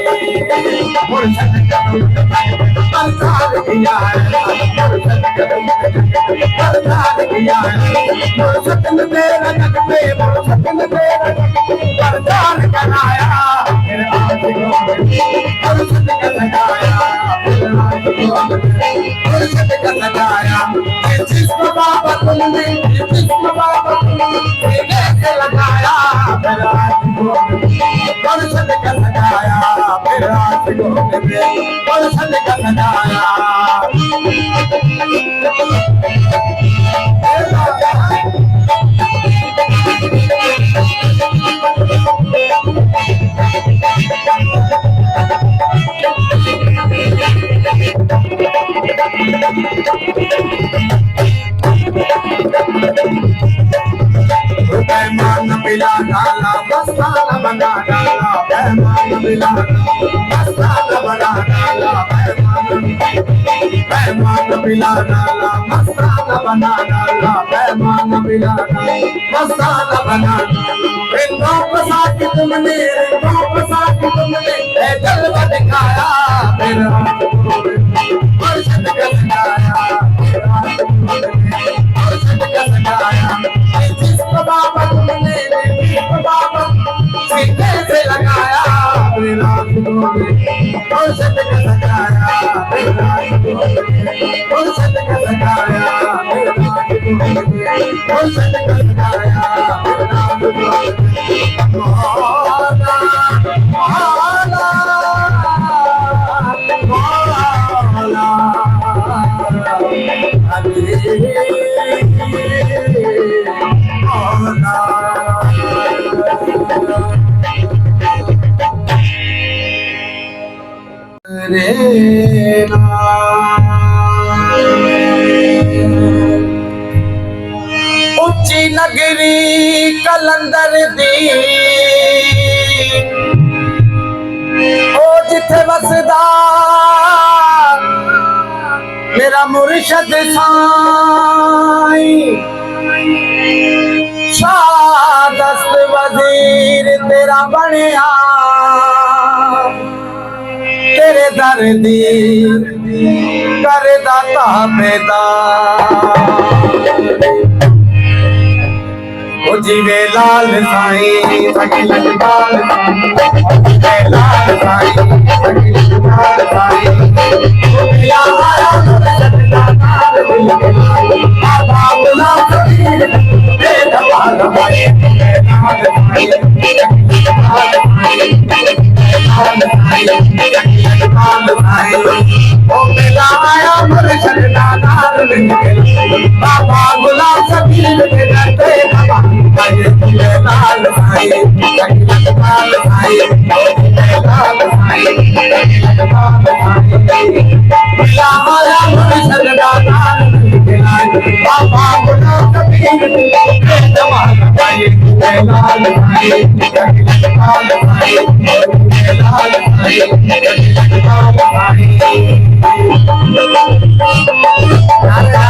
मुर्शद प्रचार किया सकन तेरा जग पे सकन तेरा प्रचार कराया जिसको बाबा तुमने जिसको बाबा तुमने से लगाया परिषद का सजाया फिर आज परिषद का सजाया पैमान मिला डाला मसाला बना डाला पैमान मिला मसाला बना डाला पैमान मिला डाला मसाला बना डाला पैमान मिला मसाला बना रिंगों फंसा के तुमने जलवा दिखाया मेरा परिषद का सजाया परिषद का सजाया जिसको बाबा तुमने बाबा सीने से लगाया परिषद का सजाया परिषद का सजाया परिषद का सजाया उच्ची नगरी कलंदर दी ओ जिथे वसदा मेरा मुर्शद साईं शाह दस्त वजीर तेरा बनया तेरे दर दी कर दाता ओ जीवे लाल साईं सखी लाल लाल साईं सखी लाल साईं या आया सजदा नाल बाबा बुला कबीर दे दवाल भाई लाल साईं ओ मिला आया मुर्शद नाल बाबा बुला कबीर दे दवाल लाल साईं लाल साईं लाल साईं लाया मुर्शद नाल बाबा बुला कबीर दे दवाल लाल साईं लाल साईं लाल साईं नारे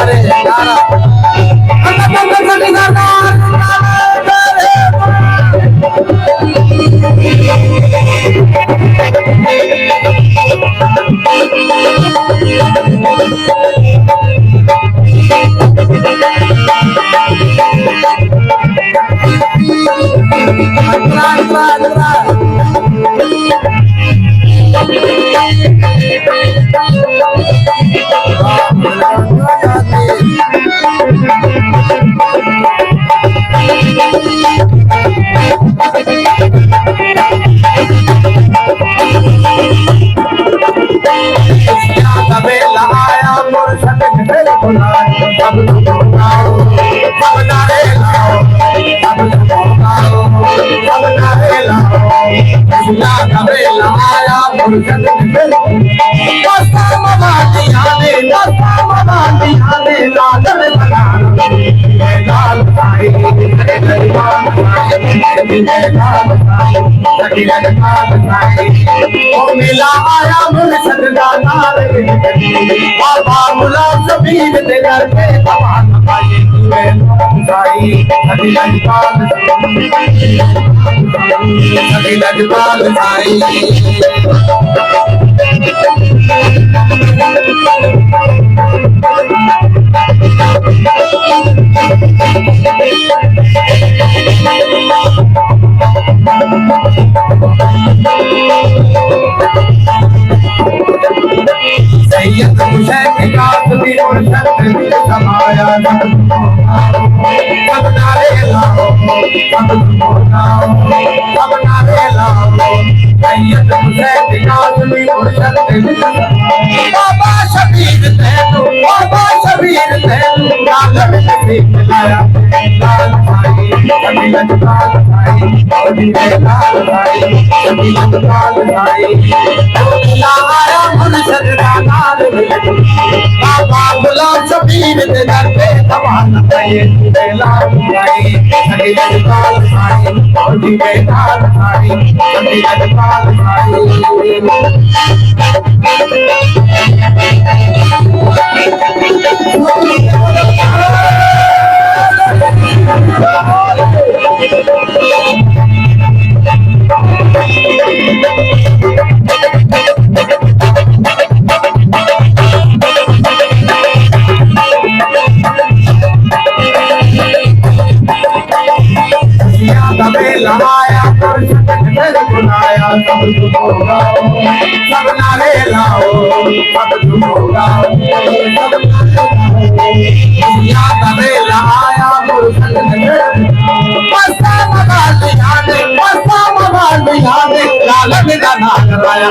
नारा मिला आया मुर्शद नाल बाबा बुला कबीर दे दर पे भगवान भाई साईं सभी लजपाल साईं सैयद हुसैन का भी मुर्शद भी समाया सब नारे लाओ सब नाओ सब नारे लाओ सैयद हुसैन का भी मुर्शद भी बाबा शबीर तैनू बाबा शबीर तैनू लाल नसीब लाया लाल भाई कभी लाल भाई कभी लाल भाई कभी लाल भाई आया मुर्शद का नाल बाबा गुलाम शबीर दे दर पे तवान पाए लाल भाई कभी लाल भाई कभी लाल भाई कभी लाल भाई लगाया बुलाया सब नारे लाओ सब गाओ लगाया लाल गाना कराया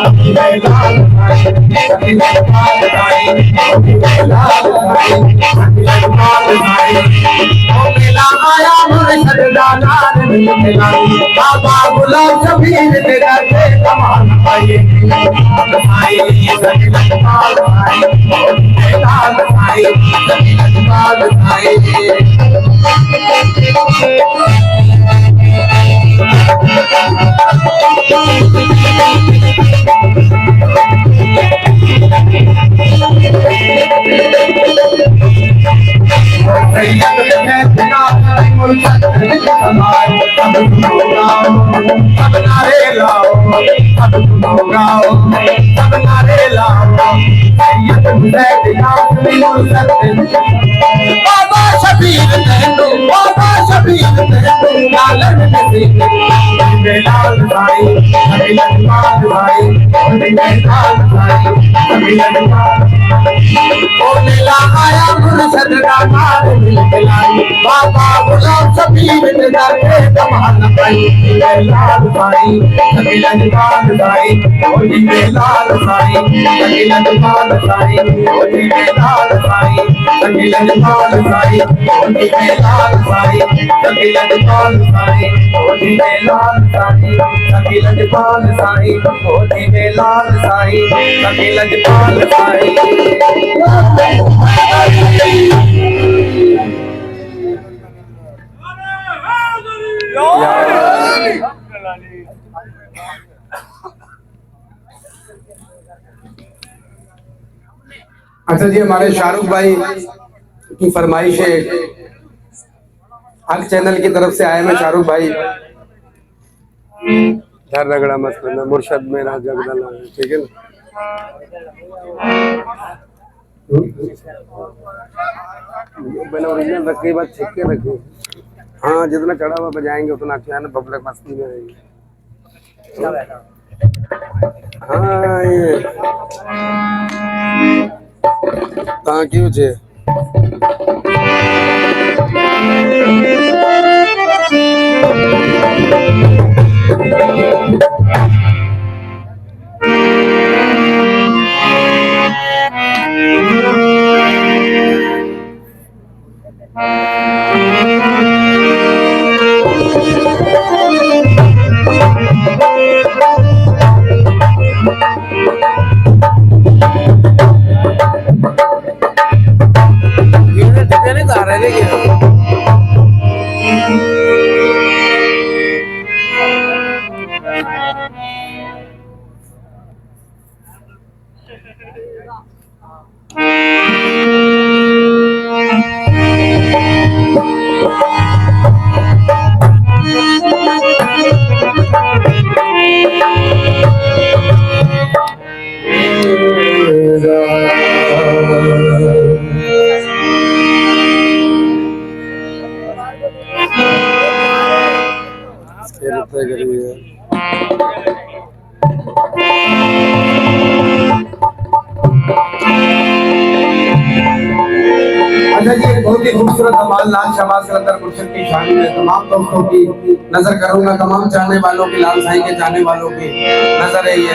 आया मुर्शद गाना बाबा गुलाम शबीर दे दर पे कमान पाए भाई सजलत पाल भाई लाल भाई सजलत पाल भाई सब नारे लाओ सब गाओ सब नारे लाओ सैयद हुसैन का भी मुर्शद बाबा शबीर तैनू बाबा शबीर तैनू लाल नसीब लाल भाई कभी लाल भाई कभी लाल भाई कभी लाल ओ मिला आया मुर्शद का नाल मिलाई बाबा गुलाम शबीर दे दर पे कमान पाई लाल भाई कभी लाल भाई कभी लाल भाई कभी लाल भाई कभी लाल भाई कभी लाल भाई कभी लाल भाई कभी लाल भाई कभी लाल भाई कभी लाल भाई कभी लाल भाई कभी लाल अच्छा जी, हमारे शाहरुख भाई की फरमाइश है, हक चैनल की तरफ से आए हैं शाहरुख भाई। धर रगड़ा मत करना, मुर्शद मेरा जगदला, ठीक है ना। मैंने ओरिजिनल रखी बात छिप के रखी। हाँ, जितना चढ़ा हुआ बजाएंगे उतना अच्छा है ना, पब्लिक मस्ती में रहेगी। हाँ, ये कहाँ क्यों छे खूबसूरत हमारे लाल शहबाज कलंदर गुलशन की शादी में तमाम दोस्तों की नजर करूंगा, तमाम चाहने वालों की, लाल साईं के चाहने वालों की नजर है ये।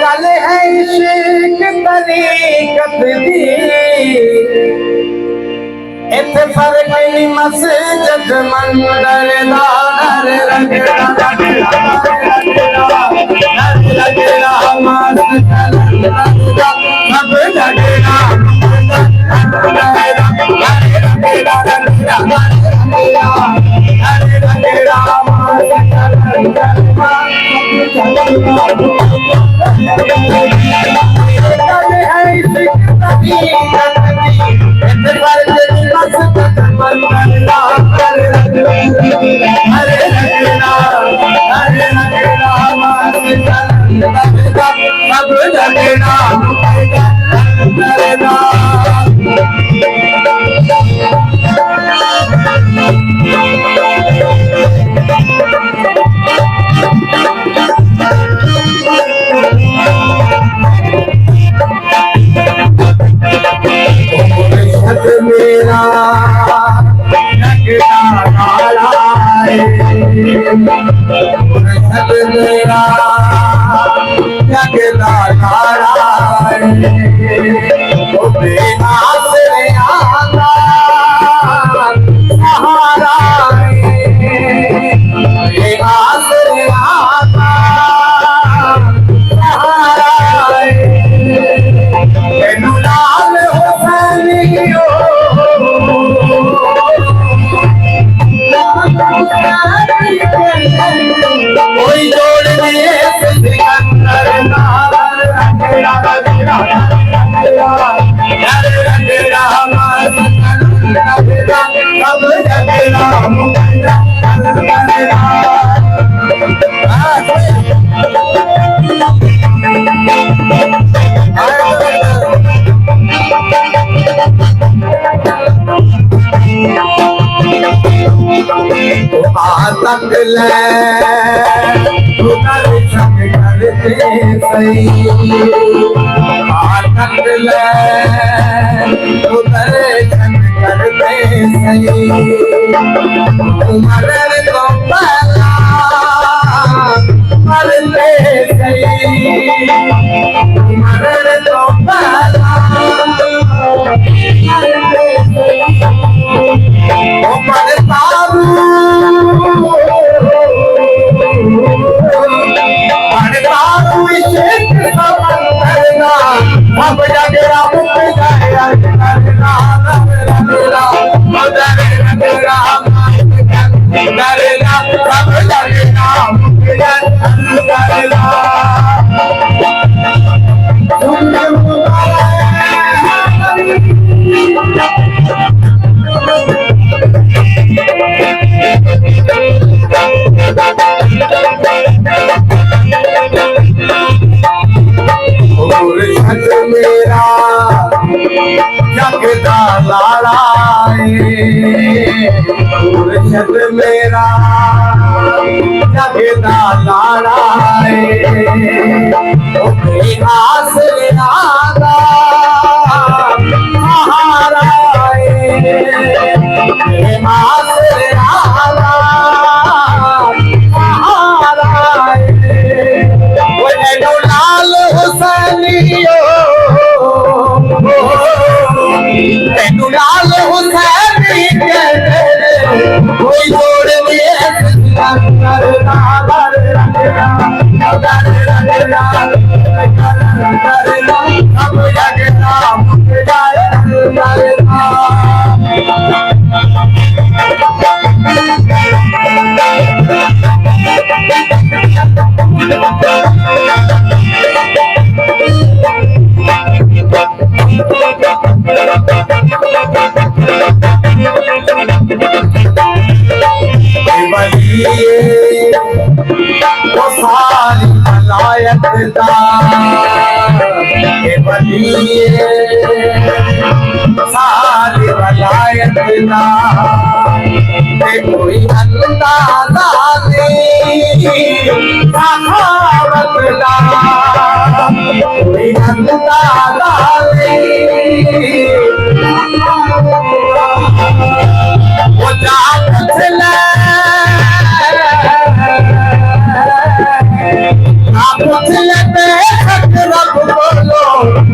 गल है इश्क तरीकत दी, इत्थे फर्क नहीं मस्जिद मंदिर दा, घर रगड़ा रगड़ा मस्त कलंदर सब रगड़ा मेरा जगदा लाड़ा लाल हुसैनियो लाल हुसैनी कोई जोड़ सारी वलायत कोई अंदाजा नहीं सखावत का, कोई अंदाजा नहीं। वो जात चले आप चलते रब बोलो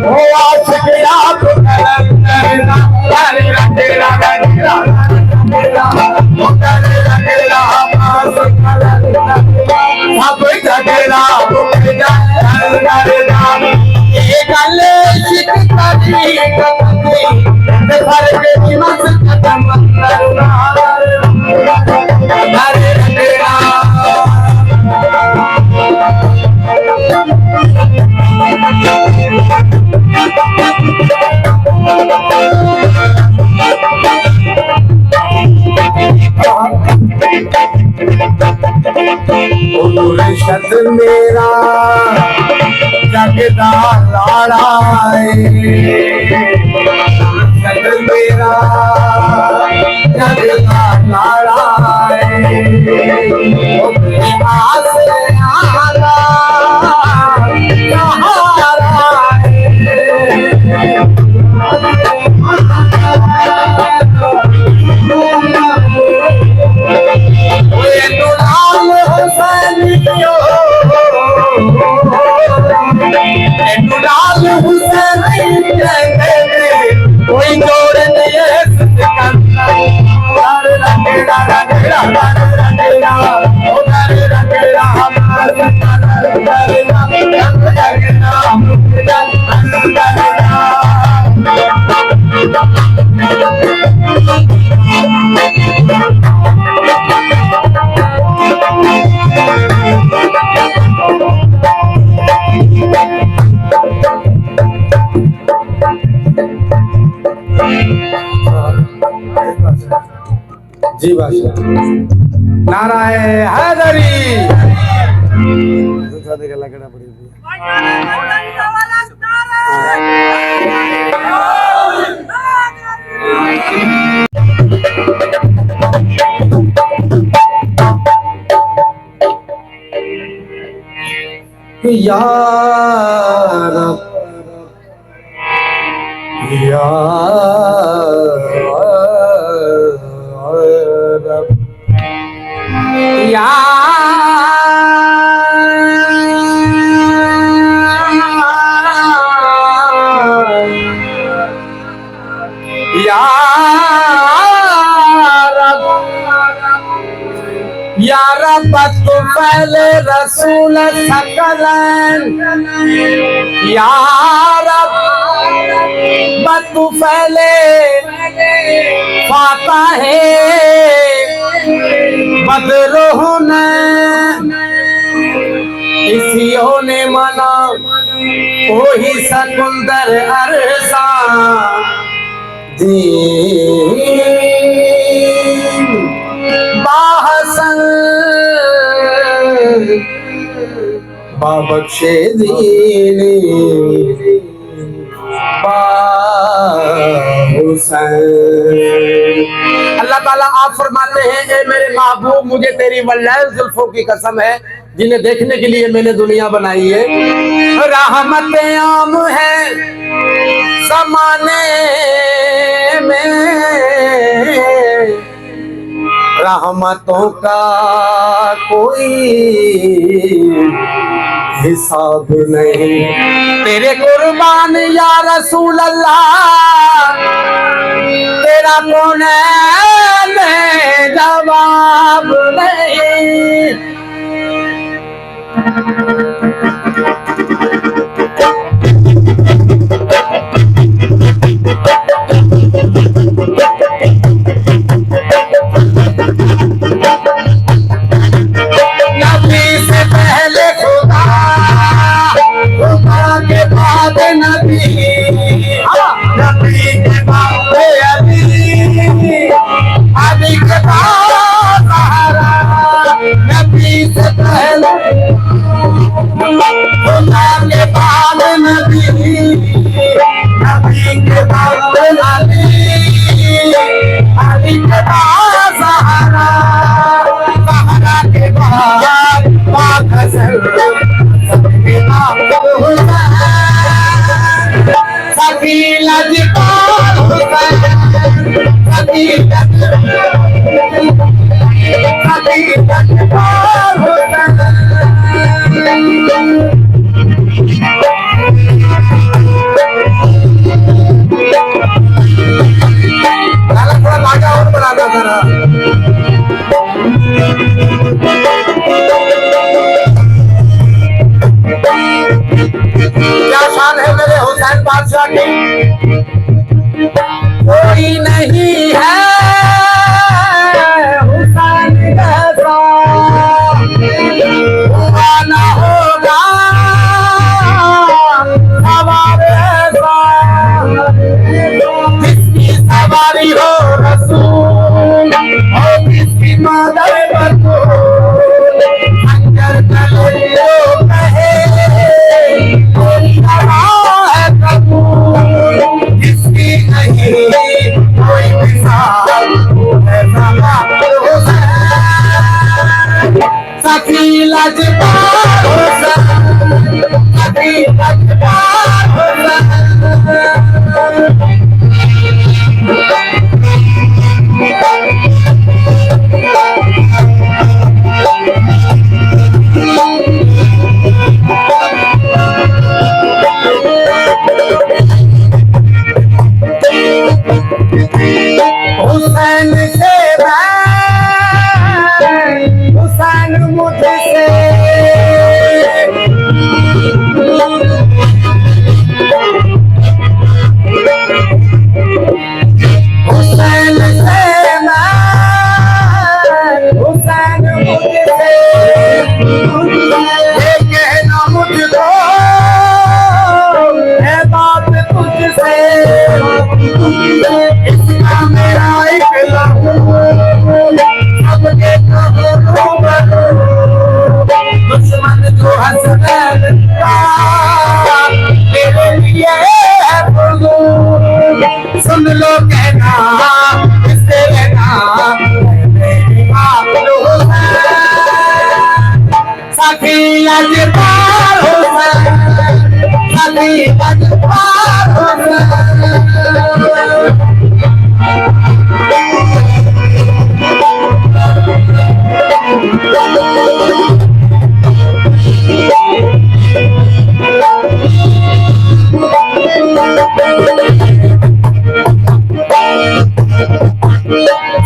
वो आशिक आप करना तारे रखेला रखेला रखेला पास करना सब जगेला करना ये गल शिकतारी कतई ते भर के मत खत्म करना तारे रखेला। मुर्शद मेरा जगदा लाड़ा मुर्शद मेरा जगदा लाड़ा आस आला कोई जोड़ नहीं है जी बादशाह। नाराए हैदरी लगना पड़ेगी। या रब या रब या रब तू पहले रसूल सकलन या रब तू पहले पाता है बदरो ने इसियों ने मना वही सकुंदर अरसा दीन बाहसन बाबख्शे दीनी अल्लाह ताला आप फरमाते हैं ए मेरे महबूब मुझे तेरी वल्लैल जुल्फों की कसम है जिन्हें देखने के लिए मैंने दुनिया बनाई है। रहमतें आम है ज़माने में रहमतों का कोई हिसाब नहीं। तेरे कुर्बान या रसूल अल्लाह तेरा कौन है जवाब नहीं। नबी से पहले खुदा, खुदा के बाद नबी, नबी के बाद अली, अली के बाद सहारा। नबी से पहले खुदा के बाद नबी, नबी के बाद अली। अली के बाद सहारा, सहारा के बाद पागल सभी नाम हुसैन, सभी लजपाल हुसैन, सभी लजपाल हुसैन। थोड़ा लागा और बना दो जरा। क्या शान है मेरे हुसैन बादशाह की, कोई नहीं है हुसैन जैसा, हुआ ना होगा हमारे ऐसा, जिसकी सवारी हो रसूल और जिसकी मदद बतूल, खंजर चले जो कहे कोई हवा है कबूल, जिसकी नहीं कोई मिसाल ऐसा हुसैन, सखी लजपाल हुसैन, सखी लजपाल हुसैन। हुसैन से हुसैन मुझसे हुसैन से हुसैन मुझसे ये कहना मुझको है बात तुझसे, इसका मेरा एक लहू सबके कहो रूबरू, दुश्मन जो हसनैन का मेरे लिए है फजूल, सुन लो कहना इससे रहना मेरी बात हुसैन, सखी लजपाल हुसैन, सखी लजपाल हुसैन।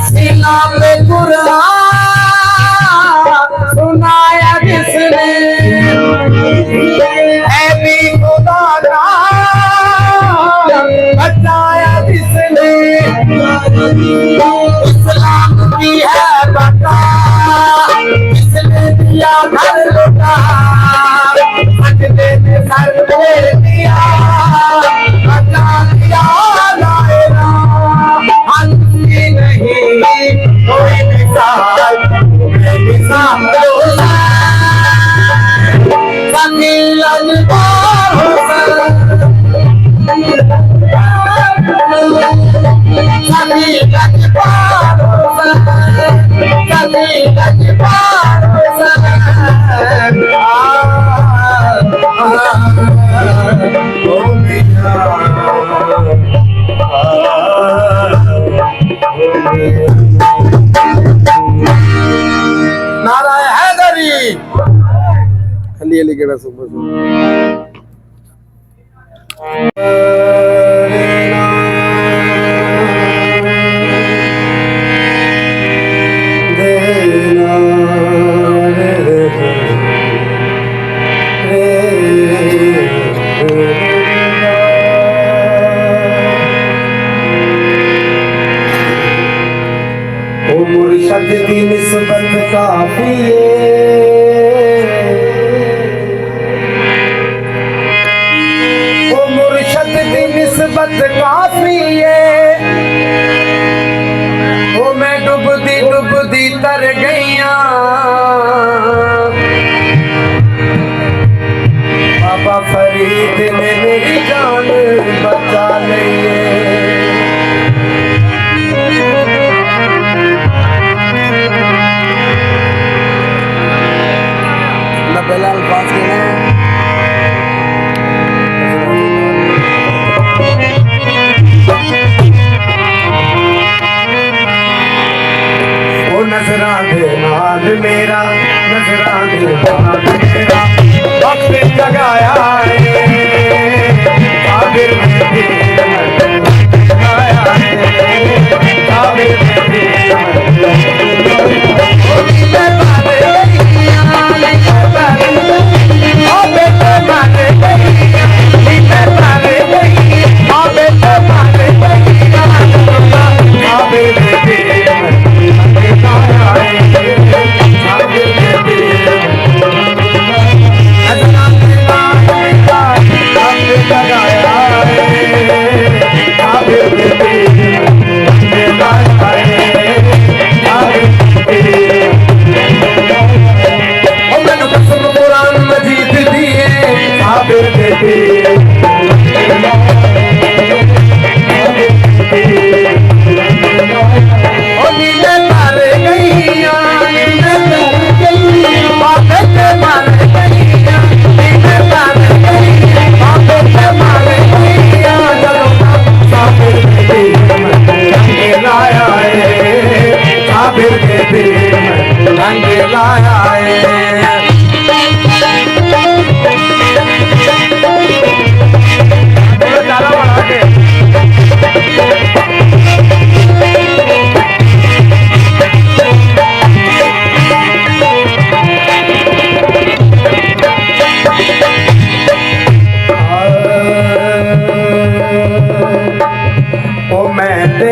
सीना पे कुरान सुनाया जिसने, है भी खुदा का बचाया जिसने, इस्लाम की है बता जिसने दिया घर लुटा, सजदे में सर फेर दिया, बचा दिया लाएगा, हंसी नहीं कोई मिसाल बेमिसाल हुसैन, सभी लजपाल हुसैन, सभी लजपाल हुसैन, सभी लजपाल हुसैन। ओ मियां नारा हैदरी खाली ये लिखेगा सुबह सुबह। मुर्शद की निस्बत काफी ओ मुर्शद की निस्बत काफी ओ मैं डुबदी तर गईया, बाबा फरीद ने मेरी जान बचा ली। आवाज के ना ओ नजरा दे नाल मेरा, नजरा दे नाल मेरा वक्त जगाया है, काबिर में तेरा आया है, काबिर में तेरा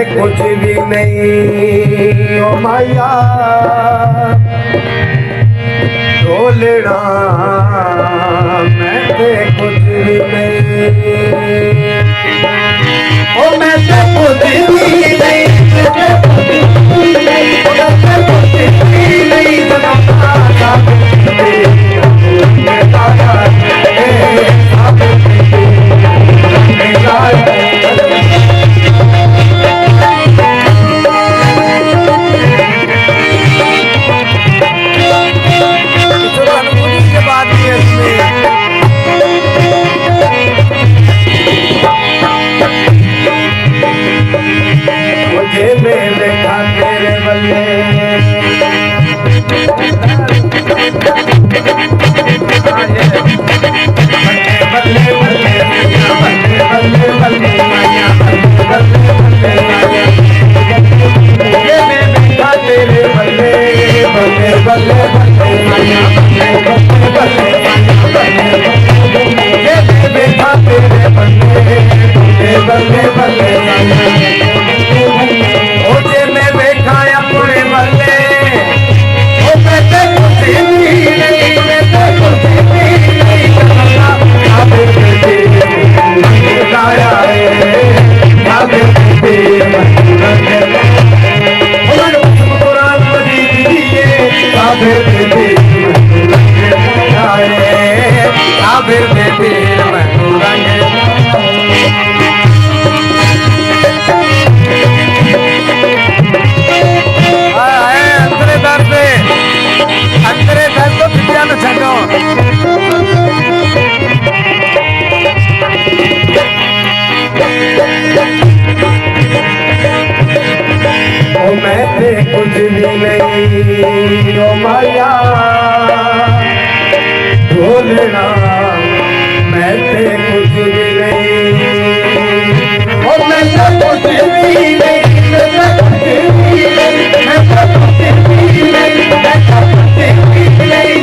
कुछ भी नहीं ओ माया ढोलना, मैं ते कुछ भी नहीं, ओ मैं ते कुछ भी नहीं, कुछ भी नहीं ओ माया ढोलना, मैं ते कुछ भी नहीं, ओ मैं तो कुछ भी नहीं, मैं कुछ भी नहीं, मैं तो कुछ भी नहीं, मैं तो कुछ भी नहीं,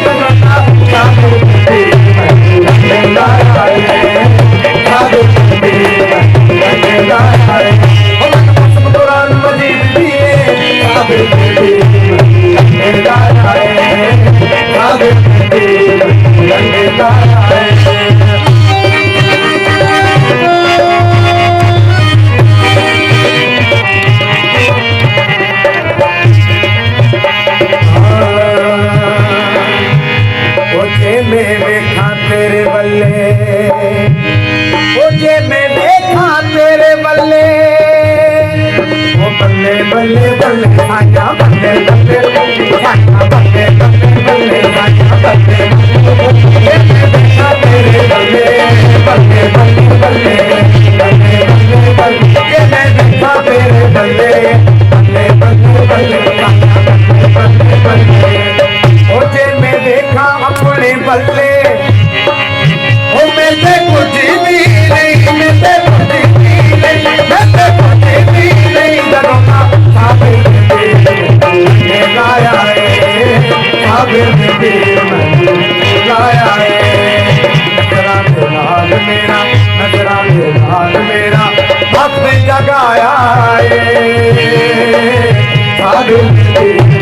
बल्ले बल्ले बल्ले बल्ले बल्ले बल्ले ओ जे मैं देखा अपने बल्ले ओ मैं ते कुछ भी नहीं मैं ते कुछ भी नहीं मैं ते कुछ भी नहीं डरूंगा साबिर में लाया है साबिर में लाया है नजरा के लाल मेरा नजरा के लाल मेरा वक्त जगाया है साबिर में